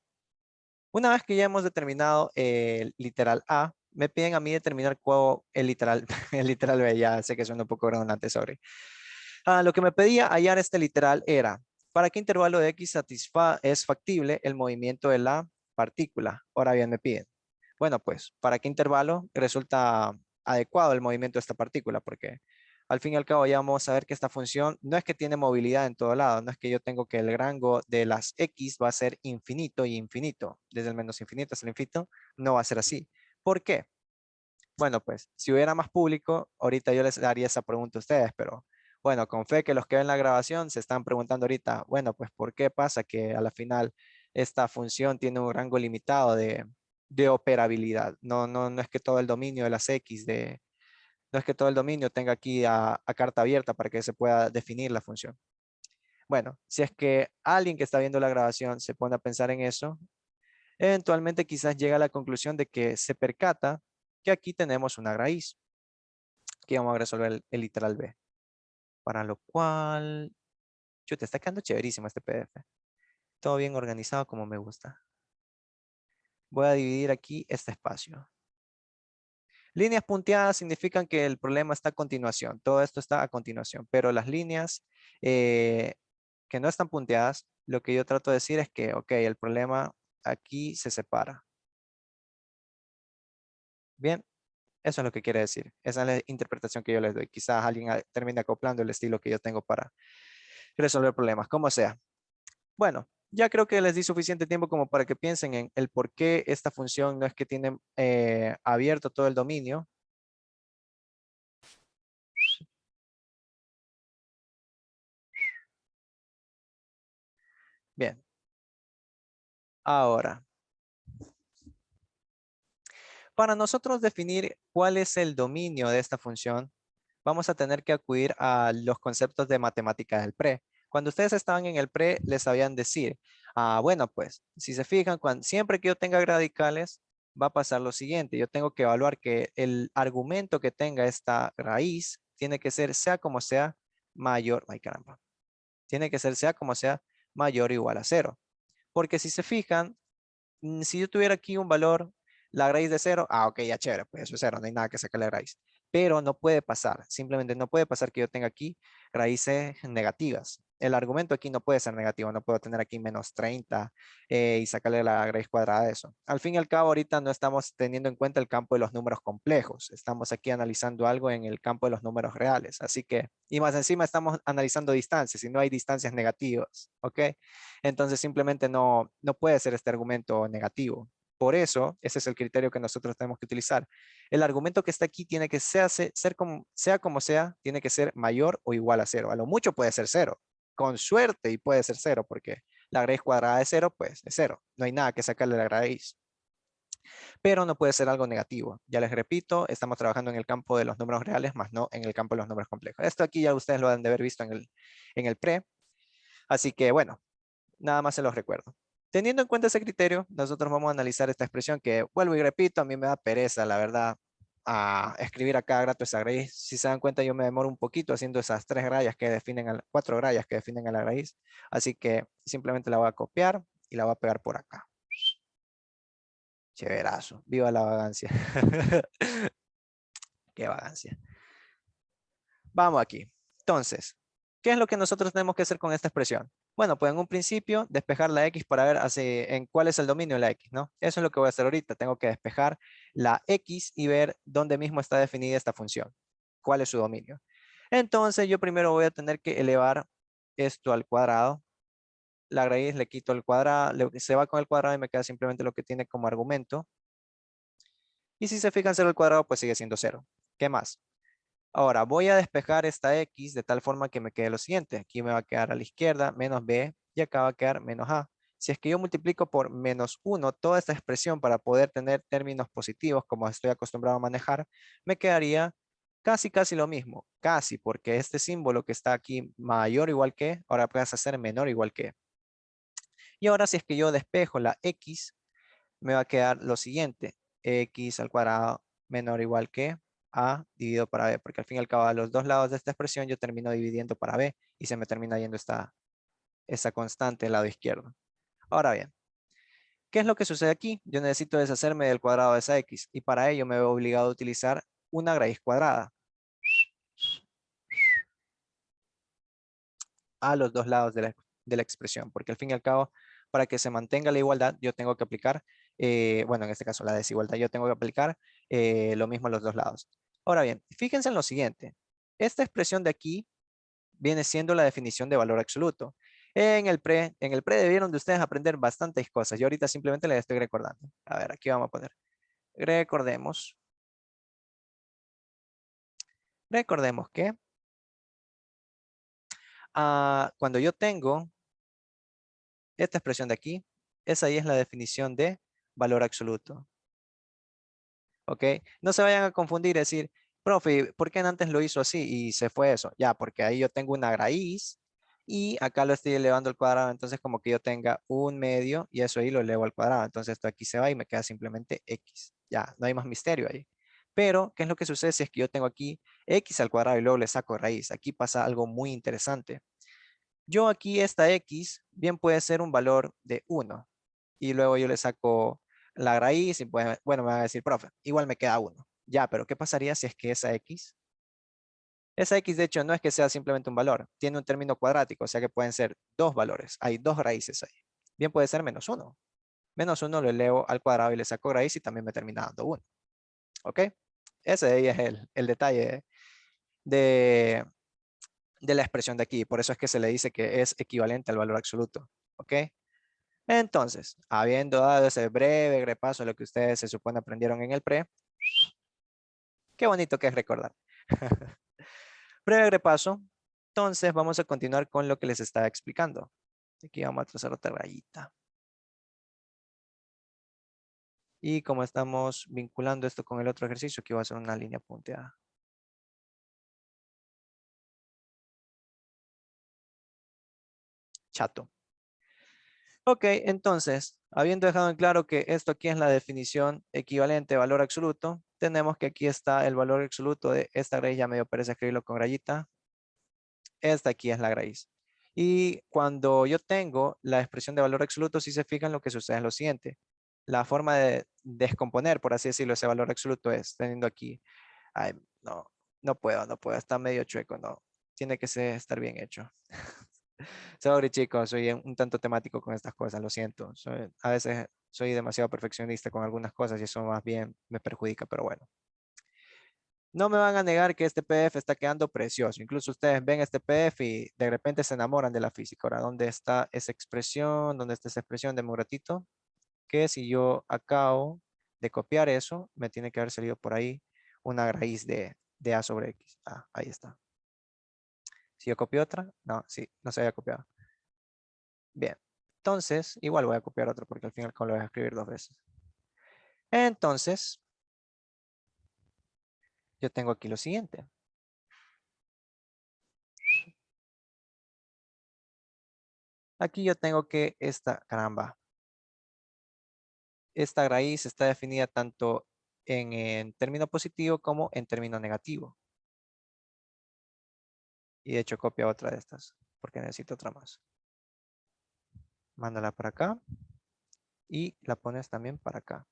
una vez que ya hemos determinado el literal A, me piden a mí determinar el literal, el literal B. Ya sé que suena un poco redundante, sorry. Lo que me pedía hallar este literal era, ¿para qué intervalo de X es factible el movimiento de la partícula? Ahora bien, me piden. Bueno, pues, ¿para qué intervalo resulta adecuado el movimiento de esta partícula? Porque al fin y al cabo ya vamos a ver que esta función no es que tiene movilidad en todo lado, no es que yo tengo que el rango de las X va a ser infinito y infinito, desde el menos infinito hasta el infinito, no va a ser así. ¿Por qué? Bueno, pues si hubiera más público, ahorita yo les daría esa pregunta a ustedes, pero bueno, con fe que los que ven la grabación se están preguntando ahorita, bueno, pues ¿por qué pasa que a la final esta función tiene un rango limitado de operabilidad? No es que todo el dominio de las X, no es que todo el dominio tenga aquí a carta abierta para que se pueda definir la función. Bueno, si es que alguien que está viendo la grabación se pone a pensar en eso, eventualmente quizás llega a la conclusión de que se percata que aquí tenemos una raíz, que vamos a resolver el literal B. Para lo cual, te está quedando chéverísimo este PDF. Todo bien organizado como me gusta. Voy a dividir aquí este espacio. Líneas punteadas significan que el problema está a continuación. Todo esto está a continuación. Pero las líneas eh, que no están punteadas, lo que yo trato de decir es que, ok, el problema aquí se separa. Bien, eso es lo que quiere decir. Esa es la interpretación que yo les doy. Quizás alguien termine acoplando el estilo que yo tengo para resolver problemas, como sea. Bueno, ya creo que les di suficiente tiempo como para que piensen en el por qué esta función no es que tiene abierto todo el dominio. Bien, ahora, para nosotros definir cuál es el dominio de esta función, vamos a tener que acudir a los conceptos de matemática del pre. Cuando ustedes estaban en el pre, les sabían decir, bueno, pues, si se fijan, siempre que yo tenga radicales, va a pasar lo siguiente. Yo tengo que evaluar que el argumento que tenga esta raíz tiene que ser, sea como sea, mayor, ay caramba, tiene que ser, sea como sea, mayor o igual a cero. Porque si se fijan, si yo tuviera aquí un valor, la raíz de cero, ok, ya chévere, pues eso es cero, no hay nada que sacarle la raíz. Pero no puede pasar, simplemente no puede pasar que yo tenga aquí raíces negativas. El argumento aquí no puede ser negativo, no puedo tener aquí menos 30 y sacarle la raíz cuadrada de eso. Al fin y al cabo, ahorita no estamos teniendo en cuenta el campo de los números complejos, estamos aquí analizando algo en el campo de los números reales, así que, y más encima estamos analizando distancias y no hay distancias negativas, ¿ok? Entonces simplemente no puede ser este argumento negativo. Por eso, ese es el criterio que nosotros tenemos que utilizar. El argumento que está aquí tiene que sea como sea, tiene que ser mayor o igual a cero. A lo mucho puede ser cero. Con suerte y puede ser cero, porque la raíz cuadrada de cero, pues es cero. No hay nada que sacarle de la raíz. Pero no puede ser algo negativo. Ya les repito, estamos trabajando en el campo de los números reales, más no en el campo de los números complejos. Esto aquí ya ustedes lo han de haber visto en el pre. Así que bueno, nada más se los recuerdo. Teniendo en cuenta ese criterio, nosotros vamos a analizar esta expresión que, vuelvo y repito, a mí me da pereza, la verdad, a escribir a cada rato esa raíz. Si se dan cuenta, yo me demoro un poquito haciendo esas cuatro rayas que definen a la raíz. Así que simplemente la voy a copiar y la voy a pegar por acá. Chéverazo. Viva la vagancia. Qué vagancia. Vamos aquí. Entonces, ¿qué es lo que nosotros tenemos que hacer con esta expresión? Bueno, pues en un principio, despejar la X para ver en cuál es el dominio de la X, ¿no? Eso es lo que voy a hacer ahorita. Tengo que despejar la X y ver dónde mismo está definida esta función. ¿Cuál es su dominio? Entonces, yo primero voy a tener que elevar esto al cuadrado. La raíz le quito el cuadrado, se va con el cuadrado y me queda simplemente lo que tiene como argumento. Y si se fijan, 0 al cuadrado, pues sigue siendo 0. ¿Qué más? Ahora voy a despejar esta X de tal forma que me quede lo siguiente. Aquí me va a quedar a la izquierda menos B y acá va a quedar menos A. Si es que yo multiplico por menos 1 toda esta expresión para poder tener términos positivos como estoy acostumbrado a manejar, me quedaría casi lo mismo. Casi, porque este símbolo que está aquí mayor o igual que, ahora pasa a ser menor o igual que. Y ahora si es que yo despejo la x, me va a quedar lo siguiente. X al cuadrado menor o igual que a dividido para b, porque al fin y al cabo a los dos lados de esta expresión yo termino dividiendo para b y se me termina yendo esta constante del lado izquierdo. Ahora bien, ¿qué es lo que sucede aquí? Yo necesito deshacerme del cuadrado de esa x y para ello me veo obligado a utilizar una raíz cuadrada a los dos lados de la expresión, porque al fin y al cabo, para que se mantenga la igualdad, yo tengo que aplicar, bueno, en este caso la desigualdad, yo tengo que aplicar lo mismo a los dos lados. Ahora bien, fíjense en lo siguiente. Esta expresión de aquí viene siendo la definición de valor absoluto. En el pre debieron de ustedes aprender bastantes cosas. Yo ahorita simplemente les estoy recordando. A ver, aquí vamos a poner. Recordemos. Recordemos que cuando yo tengo esta expresión de aquí, esa ahí es la definición de valor absoluto. ¿Ok? No se vayan a confundir y decir, profe, ¿por qué antes lo hizo así y se fue eso? Ya, porque ahí yo tengo una raíz y acá lo estoy elevando al cuadrado, entonces como que yo tenga un medio y eso ahí lo elevo al cuadrado. Entonces esto aquí se va y me queda simplemente x. Ya, no hay más misterio ahí. Pero, ¿qué es lo que sucede si es que yo tengo aquí x al cuadrado y luego le saco raíz? Aquí pasa algo muy interesante. Yo aquí esta x bien puede ser un valor de 1 y luego yo le saco la raíz y pues, bueno, me van a decir, profe, igual me queda 1. Ya, pero ¿qué pasaría si es que esa x de hecho no es que sea simplemente un valor, tiene un término cuadrático, o sea que pueden ser dos valores, hay dos raíces ahí. Bien puede ser menos 1. Menos 1 lo elevo al cuadrado y le saco raíz y también me termina dando 1. ¿Ok? Ese de ahí es el detalle de, de la expresión de aquí. Por eso es que se le dice que es equivalente al valor absoluto. ¿Ok? Entonces, habiendo dado ese breve repaso de lo que ustedes se supone aprendieron en el pre, qué bonito que es recordar. Breve repaso. Entonces, vamos a continuar con lo que les estaba explicando. Aquí vamos a trazar otra rayita. Y como estamos vinculando esto con el otro ejercicio, aquí va a ser una línea punteada. Chato. Ok, entonces, habiendo dejado en claro que esto aquí es la definición equivalente de valor absoluto, tenemos que aquí está el valor absoluto de esta raíz, ya me dio pereza escribirlo con rayita. Esta aquí es la raíz. Y cuando yo tengo la expresión de valor absoluto, si se fijan, lo que sucede es lo siguiente. La forma de descomponer, por así decirlo, ese valor absoluto es teniendo aquí, ay, no, no puedo, está medio chueco, no. Tiene que estar bien hecho. Sorry, chicos, soy un tanto temático con estas cosas, lo siento. A veces soy demasiado perfeccionista con algunas cosas y eso más bien me perjudica, pero bueno. No me van a negar que este PDF está quedando precioso. Incluso ustedes ven este PDF y de repente se enamoran de la física. Ahora, ¿dónde está esa expresión? ¿Dónde está esa expresión de un ratito? Que si yo acabo de copiar eso, me tiene que haber salido por ahí una raíz de A sobre X. Ah, ahí está. Si yo copio otra, no, sí, no se había copiado. Bien, entonces igual voy a copiar otro porque al final lo voy a escribir dos veces. Entonces, yo tengo aquí lo siguiente. Aquí yo tengo que caramba, esta raíz está definida tanto en término positivo como en término negativo. Y de hecho copia otra de estas, porque necesito otra más. Mándala para acá y la pones también para acá.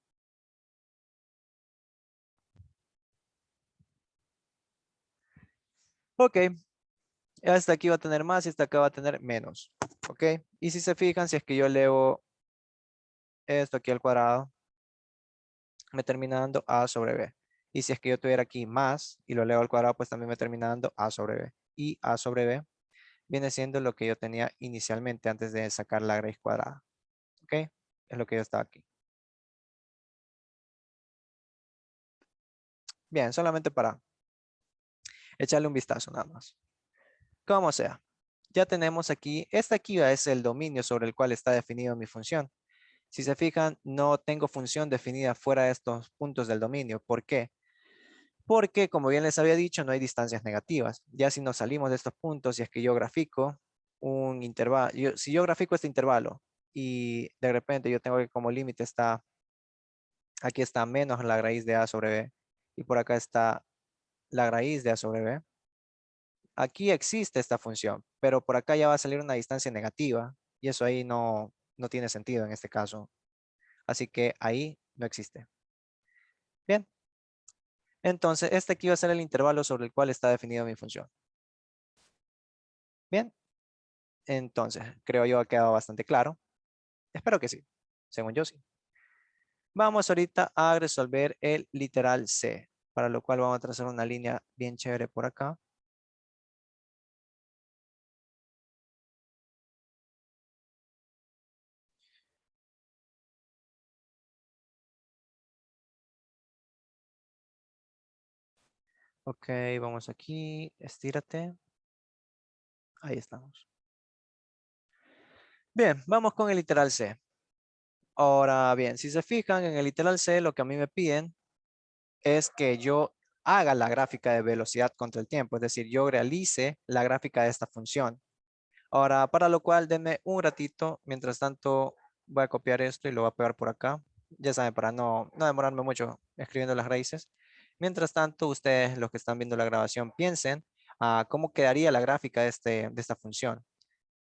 Ok, esta aquí va a tener más y esta acá va a tener menos. Ok, y si se fijan, si es que yo elevo esto aquí al cuadrado, me termina dando a sobre b. Y si es que yo tuviera aquí más y lo elevo al cuadrado, pues también me termina dando a sobre b. Y a sobre b viene siendo lo que yo tenía inicialmente antes de sacar la raíz cuadrada. ¿Ok? Es lo que yo estaba aquí. Bien, solamente para echarle un vistazo nada más. Como sea, ya tenemos aquí, esta aquí es el dominio sobre el cual está definido mi función. Si se fijan, no tengo función definida fuera de estos puntos del dominio. ¿Por qué? Porque, como bien les había dicho, no hay distancias negativas. Ya si nos salimos de estos puntos, si es que yo grafico un intervalo, si yo grafico este intervalo y de repente yo tengo que como límite está, aquí está menos la raíz de a sobre b y por acá está la raíz de a sobre b. Aquí existe esta función, pero por acá ya va a salir una distancia negativa y eso ahí no tiene sentido en este caso. Así que ahí no existe. Bien, entonces este aquí va a ser el intervalo sobre el cual está definida mi función. Bien, entonces creo yo ha quedado bastante claro. Espero que sí, según yo sí. Vamos ahorita a resolver el literal C, para lo cual vamos a trazar una línea bien chévere por acá. Ok, vamos aquí, estírate. Ahí estamos. Bien, vamos con el literal C. Ahora bien, si se fijan en el literal C, lo que a mí me piden es que yo haga la gráfica de velocidad contra el tiempo, es decir, yo realice la gráfica de esta función. Ahora, para lo cual, denme un ratito. Mientras tanto, voy a copiar esto y lo voy a pegar por acá. Ya saben, para no demorarme mucho escribiendo las raíces. Mientras tanto, ustedes, los que están viendo la grabación, piensen cómo quedaría la gráfica de esta función.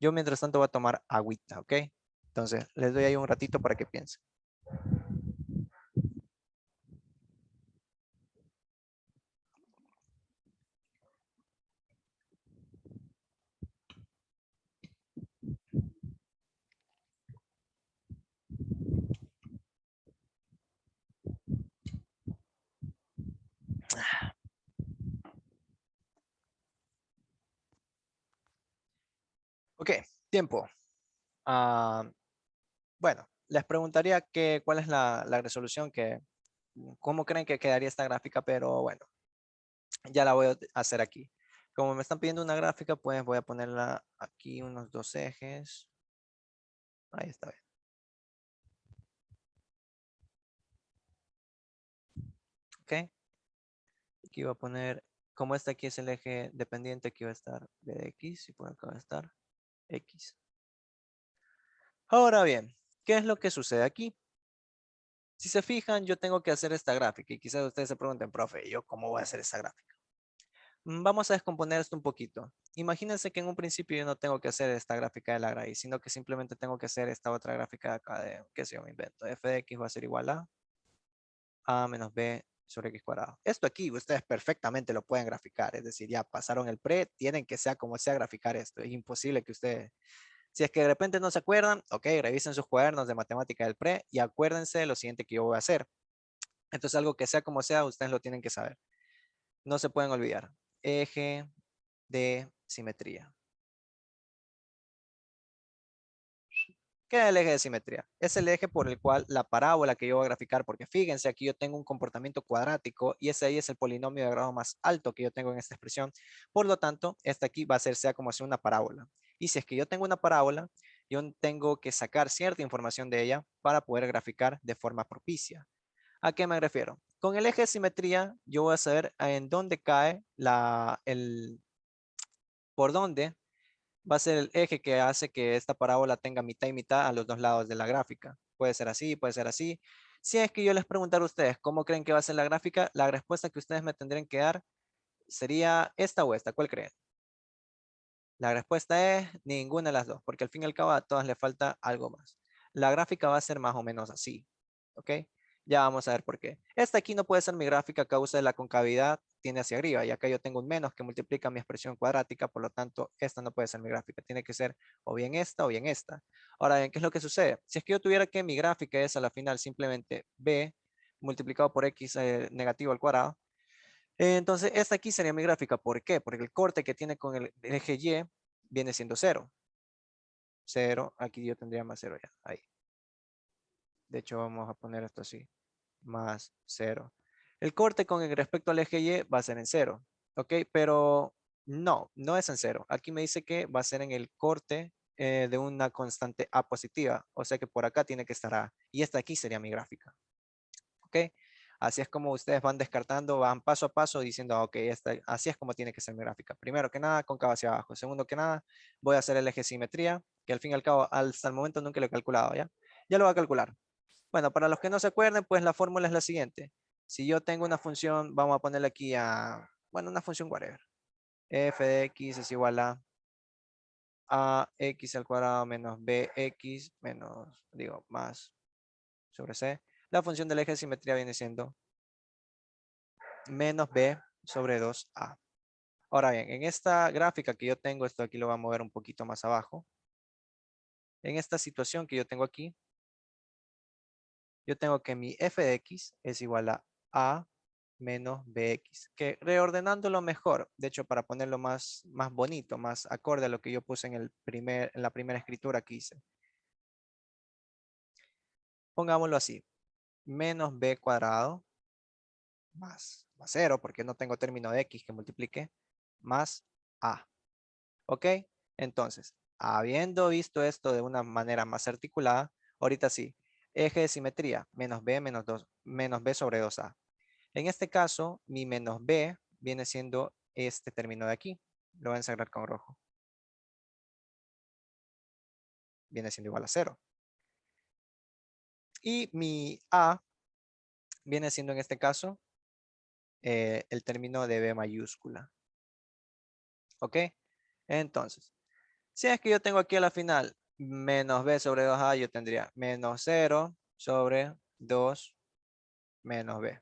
Yo, mientras tanto, voy a tomar agüita, ¿ok? Entonces, les doy ahí un ratito para que piensen. Ok, tiempo. Ah, bueno, les preguntaría cuál es la resolución cómo creen que quedaría esta gráfica, pero bueno, ya la voy a hacer aquí. Como me están pidiendo una gráfica, pues voy a ponerla aquí unos dos ejes. Ahí está bien. Ok. Aquí voy a poner, como este aquí es el eje dependiente, aquí va a estar b de x y por acá va a estar x. Ahora bien, ¿qué es lo que sucede aquí? Si se fijan, yo tengo que hacer esta gráfica y quizás ustedes se pregunten, profe, ¿yo cómo voy a hacer esa gráfica? Vamos a descomponer esto un poquito. Imagínense que en un principio yo no tengo que hacer esta gráfica de la raíz, sino que simplemente tengo que hacer esta otra gráfica de acá de, qué sé yo, me invento. F de x va a ser igual a menos b sobre x cuadrado. Esto aquí ustedes perfectamente lo pueden graficar, es decir, ya pasaron el pre, tienen que sea como sea graficar esto. Es imposible que ustedes, si es que de repente no se acuerdan, ok, revisen sus cuadernos de matemática del pre y acuérdense de lo siguiente que yo voy a hacer. Entonces algo que sea como sea, ustedes lo tienen que saber. No se pueden olvidar. Eje de simetría. ¿Qué es el eje de simetría? Es el eje por el cual la parábola que yo voy a graficar, porque fíjense, aquí yo tengo un comportamiento cuadrático y ese ahí es el polinomio de grado más alto que yo tengo en esta expresión. Por lo tanto, esta aquí va a ser sea como si una parábola. Y si es que yo tengo una parábola, yo tengo que sacar cierta información de ella para poder graficar de forma propicia. ¿A qué me refiero? Con el eje de simetría, yo voy a saber en dónde cae por dónde va a ser el eje que hace que esta parábola tenga mitad y mitad a los dos lados de la gráfica. Puede ser así, puede ser así. Si es que yo les preguntara a ustedes cómo creen que va a ser la gráfica, la respuesta que ustedes me tendrían que dar sería esta o esta. ¿Cuál creen? La respuesta es ninguna de las dos, porque al fin y al cabo a todas le falta algo más. La gráfica va a ser más o menos así, ¿ok? Ya vamos a ver por qué. Esta aquí no puede ser mi gráfica a causa de la concavidad, tiene hacia arriba, y acá yo tengo un menos que multiplica mi expresión cuadrática, por lo tanto, esta no puede ser mi gráfica, tiene que ser o bien esta o bien esta. Ahora bien, ¿qué es lo que sucede? Si es que yo tuviera que mi gráfica es a la final simplemente b multiplicado por x negativo al cuadrado, entonces, esta aquí sería mi gráfica. ¿Por qué? Porque el corte que tiene con el eje Y viene siendo cero. Cero, aquí yo tendría más cero ya. Ahí. De hecho, vamos a poner esto así. Más cero. El corte con respecto al eje Y va a ser en cero. ¿Ok? Pero no es en cero. Aquí me dice que va a ser en el corte de una constante A positiva. O sea que por acá tiene que estar A. Y esta aquí sería mi gráfica. ¿Ok? Así es como ustedes van descartando, van paso a paso diciendo, ok, así es como tiene que ser mi gráfica. Primero que nada, cóncava hacia abajo. Segundo que nada, voy a hacer el eje de simetría, que al fin y al cabo, hasta el momento nunca lo he calculado, ¿ya? Ya lo voy a calcular. Bueno, para los que no se acuerden, pues la fórmula es la siguiente. Si yo tengo una función, vamos a ponerle aquí a, bueno, una función whatever. F de x es igual a x al cuadrado menos bx menos, digo, más sobre c. La función del eje de simetría viene siendo menos b sobre 2a. Ahora bien, en esta gráfica que yo tengo, esto aquí lo voy a mover un poquito más abajo. En esta situación que yo tengo aquí, yo tengo que mi f de x es igual a menos bx, que reordenándolo mejor, de hecho para ponerlo más bonito, más acorde a lo que yo puse en la primera escritura que hice. Pongámoslo así, menos b cuadrado más 0, porque no tengo término de x que multiplique, más a. ¿Ok? Entonces, habiendo visto esto de una manera más articulada, ahorita sí, eje de simetría, menos b menos 2, menos b sobre 2a. En este caso, mi menos b viene siendo este término de aquí. Lo voy a ensagrar con rojo. Viene siendo igual a 0. Y mi a viene siendo en este caso el término de b mayúscula. ¿Ok? Entonces, si es que yo tengo aquí a la final menos b sobre 2a, yo tendría menos 0 sobre 2 menos b.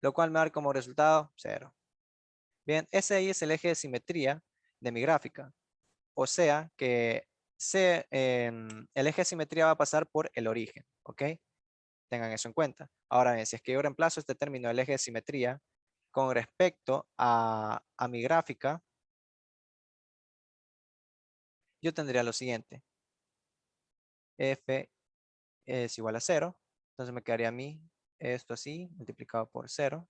Lo cual me da como resultado 0. Bien, ese ahí es el eje de simetría de mi gráfica. O sea que el eje de simetría va a pasar por el origen, ¿ok? Tengan eso en cuenta. Ahora bien, si es que yo reemplazo este término del eje de simetría con respecto a mi gráfica, yo tendría lo siguiente. F es igual a 0. Entonces me quedaría a mí esto así, multiplicado por 0.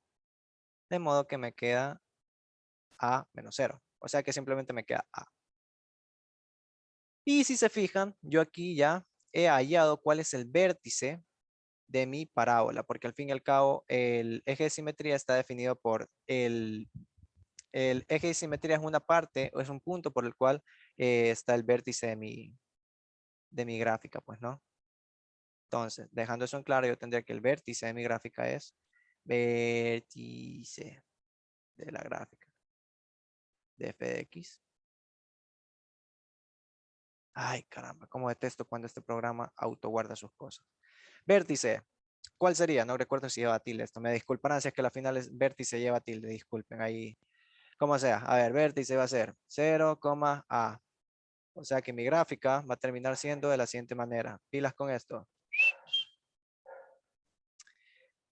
De modo que me queda a menos 0. O sea que simplemente me queda a. Y si se fijan, yo aquí ya he hallado cuál es el vértice de mi parábola, porque al fin y al cabo el eje de simetría está definido por el eje de simetría es una parte o es un punto por el cual está el vértice de mi gráfica, pues, ¿no? Entonces, dejando eso en claro, yo tendría que el vértice de mi gráfica es vértice de la gráfica de f de x. Ay, caramba, cómo detesto cuando este programa autoguarda sus cosas. Vértice. ¿Cuál sería? No recuerdo si lleva tilde esto. Me disculparán si es que la final es vértice lleva tilde. Disculpen ahí. Como sea. A ver, vértice va a ser 0, a. O sea que mi gráfica va a terminar siendo de la siguiente manera. Pilas con esto.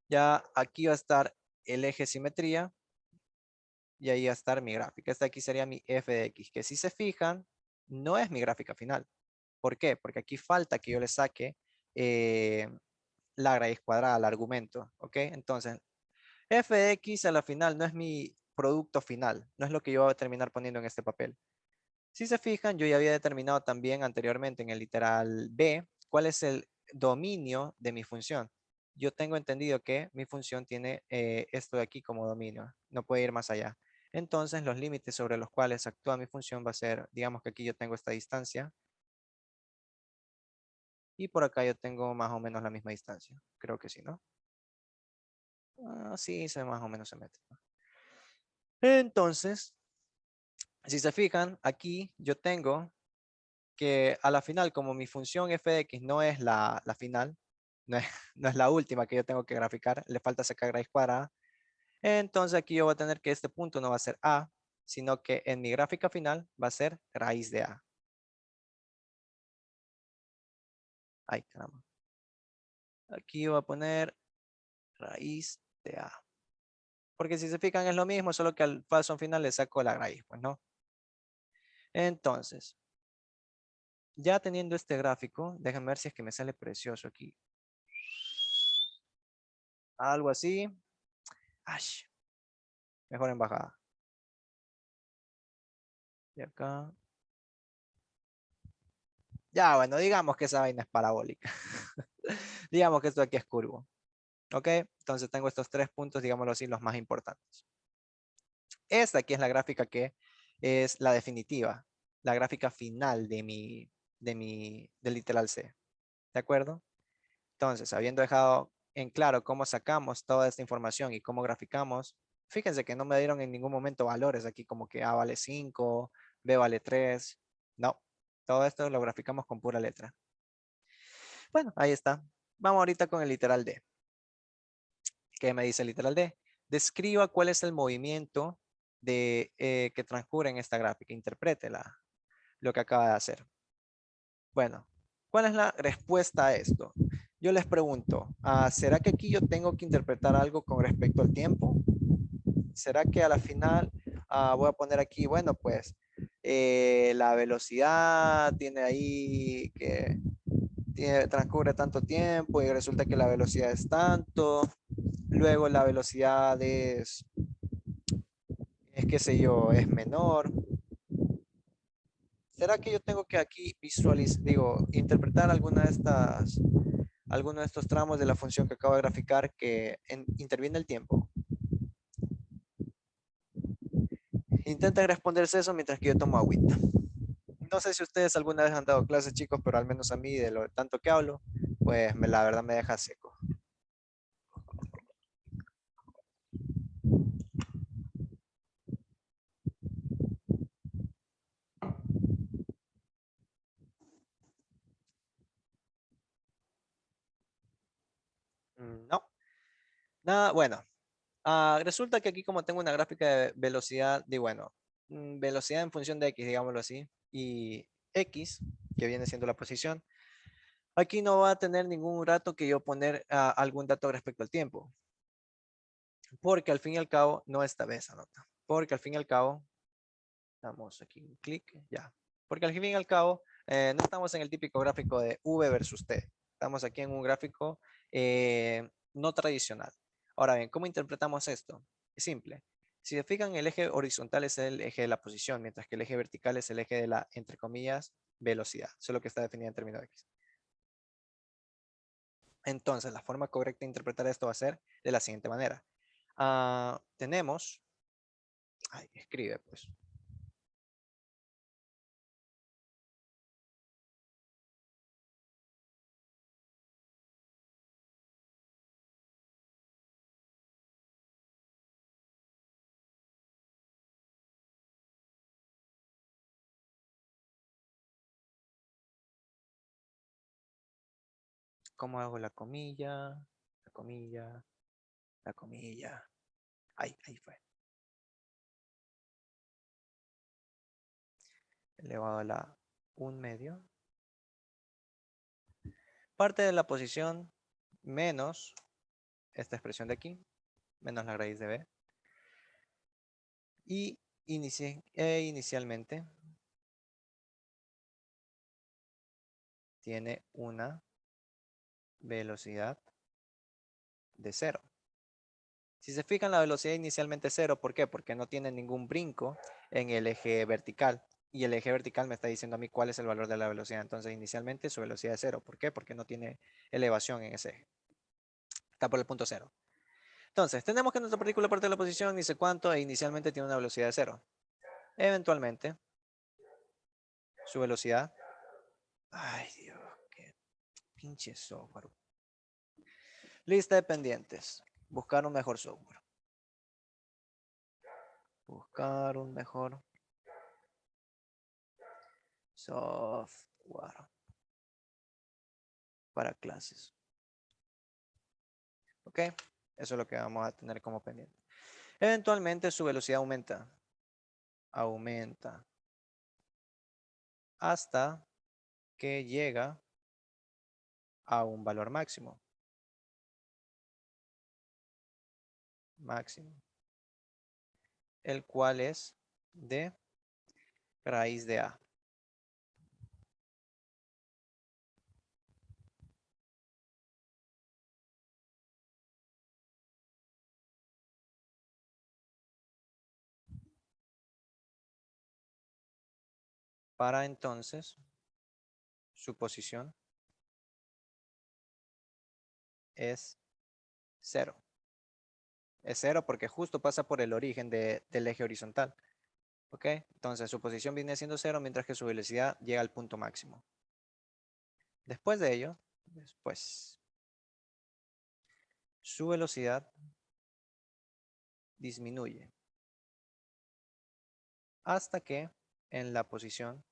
Ya aquí va a estar el eje simetría. Y ahí va a estar mi gráfica. Esta aquí sería mi f de x. Que si se fijan, no es mi gráfica final. ¿Por qué? Porque aquí falta que yo le saque la raíz cuadrada al argumento. ¿Ok? Entonces, f de x a la final no es mi producto final. No es lo que yo voy a terminar poniendo en este papel. Si se fijan, yo ya había determinado también anteriormente en el literal B cuál es el dominio de mi función. Yo tengo entendido que mi función tiene esto de aquí como dominio. No puede ir más allá. Entonces, los límites sobre los cuales actúa mi función va a ser, digamos que aquí yo tengo esta distancia. Y por acá yo tengo más o menos la misma distancia. Creo que sí, ¿no? Sí, más o menos se mete. Entonces, si se fijan, aquí yo tengo que a la final, como mi función f de x no es la final, no es, no es la última que yo tengo que graficar, le falta sacar raíz cuadrada, entonces aquí yo voy a tener que este punto no va a ser a, sino que en mi gráfica final va a ser raíz de a. Ay, caramba. Aquí voy a poner raíz de a. Porque si se fijan es lo mismo, solo que al paso final le saco la raíz, pues no. Entonces, ya teniendo este gráfico, déjenme ver si es que me sale precioso aquí. Algo así. Ay, mejor en bajada. Y acá. Ya, bueno, digamos que esa vaina es parabólica. Digamos que esto aquí es curvo. ¿Ok? Entonces tengo estos 3 puntos, digámoslo así, los más importantes. Esta aquí es la gráfica que es la definitiva, la gráfica final del literal C. ¿De acuerdo? Entonces, habiendo dejado en claro cómo sacamos toda esta información y cómo graficamos, fíjense que no me dieron en ningún momento valores aquí como que A vale 5, B vale 3. No, todo esto lo graficamos con pura letra. Bueno, ahí está. Vamos ahorita con el literal D. ¿Qué me dice el literal D? Describa cuál es el movimiento que transcurre en esta gráfica. Interprétela, lo que acaba de hacer. Bueno, ¿cuál es la respuesta a esto? Yo les pregunto, ¿será que aquí yo tengo que interpretar algo con respecto al tiempo? ¿Será que a la final voy a poner aquí, bueno, pues la velocidad tiene ahí que transcurre tanto tiempo y resulta que la velocidad es tanto, luego la velocidad qué sé yo, es menor? ¿Será que yo tengo que aquí visualizar, digo, interpretar alguno de estos tramos de la función que acabo de graficar que interviene el tiempo? Intenten responderse eso mientras que yo tomo agüita. No sé si ustedes alguna vez han dado clases, chicos, pero al menos a mí, de lo tanto que hablo, pues la verdad me deja seco. No, nada, bueno. Resulta que aquí como tengo una gráfica de velocidad, de bueno, velocidad en función de x, digámoslo así, y x, que viene siendo la posición, aquí no va a tener ningún rato que yo poner algún dato respecto al tiempo, porque al fin y al cabo, no esta vez anota, porque al fin y al cabo, damos aquí un clic, ya, porque al fin y al cabo, no estamos en el típico gráfico de v versus t, estamos aquí en un gráfico no tradicional. Ahora bien, ¿cómo interpretamos esto? Es simple. Si se fijan, el eje horizontal es el eje de la posición, mientras que el eje vertical es el eje de la, entre comillas, velocidad. Eso es lo que está definido en términos de x. Entonces, la forma correcta de interpretar esto va a ser de la siguiente manera. Tenemos, escribe pues, ¿cómo hago la comilla? La comilla, la comilla. Ahí fue. Elevado a la 1/2. Parte de la posición menos esta expresión de aquí, menos la raíz de b. Y inicialmente tiene una velocidad de 0. Si se fijan, la velocidad inicialmente es 0. ¿Por qué? Porque no tiene ningún brinco en el eje vertical. Y el eje vertical me está diciendo a mí cuál es el valor de la velocidad. Entonces, inicialmente su velocidad es 0. ¿Por qué? Porque no tiene elevación en ese eje. Está por el punto 0. Entonces, tenemos que nuestra partícula parte de la posición dice cuánto e inicialmente tiene una velocidad de 0. Eventualmente, su velocidad. Ay, Dios, qué pinche software. Lista de pendientes. Buscar un mejor software. Buscar un mejor software para clases. ¿Ok? Eso es lo que vamos a tener como pendiente. Eventualmente su velocidad aumenta. Aumenta. Hasta que llega a un valor máximo. Máximo. El cual es de raíz de A. Para entonces su posición es cero. Es cero porque justo pasa por el origen del eje horizontal. ¿Ok? Entonces su posición viene siendo cero mientras que su velocidad llega al punto máximo. Después de ello, su velocidad disminuye hasta que en la posición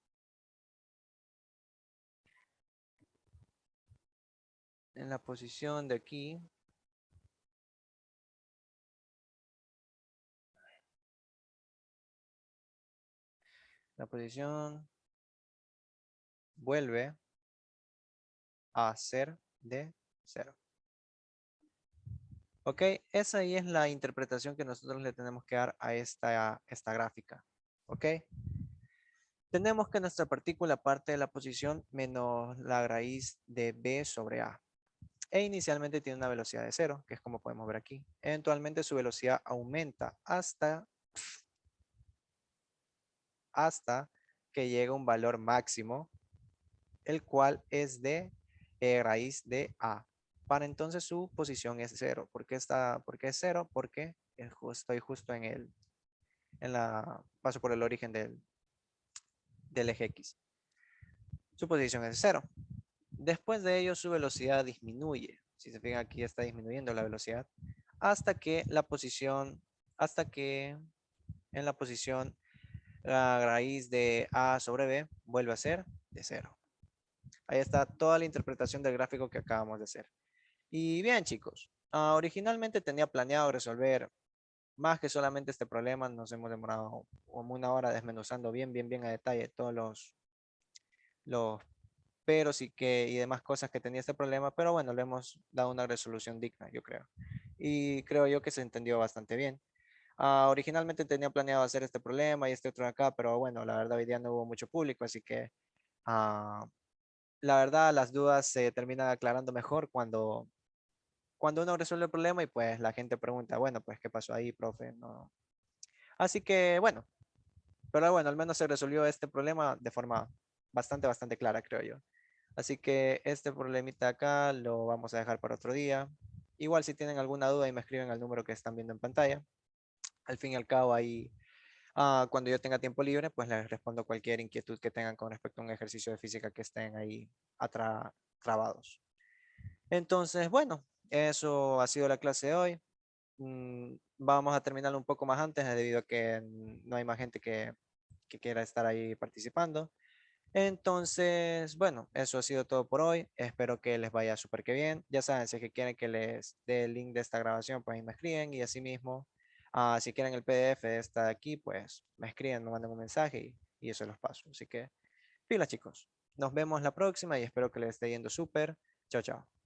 de aquí, la posición vuelve a ser de cero. Ok, esa ahí es la interpretación que nosotros le tenemos que dar a esta gráfica. Ok, tenemos que nuestra partícula parte de la posición menos la raíz de b sobre a. E inicialmente tiene una velocidad de cero, que es como podemos ver aquí. Eventualmente su velocidad aumenta hasta que llega a un valor máximo, el cual es de raíz de a. Para entonces su posición es cero. ¿Por qué es cero? Porque estoy justo paso por el origen del eje X. Su posición es cero. Después de ello, su velocidad disminuye. Si se fijan, aquí está disminuyendo la velocidad. Hasta que en la posición la raíz de a sobre b vuelve a ser de cero. Ahí está toda la interpretación del gráfico que acabamos de hacer. Y bien, chicos, originalmente tenía planeado resolver más que solamente este problema. Nos hemos demorado como una hora desmenuzando bien a detalle todos los peros y demás cosas que tenía este problema, pero bueno, le hemos dado una resolución digna, yo creo. Y creo yo que se entendió bastante bien. Originalmente tenía planeado hacer este problema y este otro de acá, pero bueno, la verdad hoy día no hubo mucho público, así que ah, la verdad las dudas se terminan aclarando mejor cuando uno resuelve el problema y pues la gente pregunta, bueno, pues ¿qué pasó ahí, profe? No. Así que bueno, pero bueno, al menos se resolvió este problema de forma bastante clara, creo yo. Así que este problemita acá lo vamos a dejar para otro día. Igual si tienen alguna duda y me escriben al número que están viendo en pantalla. Al fin y al cabo ahí, cuando yo tenga tiempo libre, pues les respondo cualquier inquietud que tengan con respecto a un ejercicio de física que estén ahí trabados. Entonces, bueno, eso ha sido la clase de hoy. Vamos a terminarlo un poco más antes debido a que no hay más gente que quiera estar ahí participando. Entonces, bueno, eso ha sido todo por hoy. Espero que les vaya súper que bien. Ya saben, si es que quieren que les dé el link de esta grabación, pues ahí me escriben y así mismo, si quieren el PDF de esta de aquí, pues me escriben, me mandan un mensaje y eso los paso. Así que, pila chicos. Nos vemos la próxima y espero que les esté yendo súper. Chao, chao.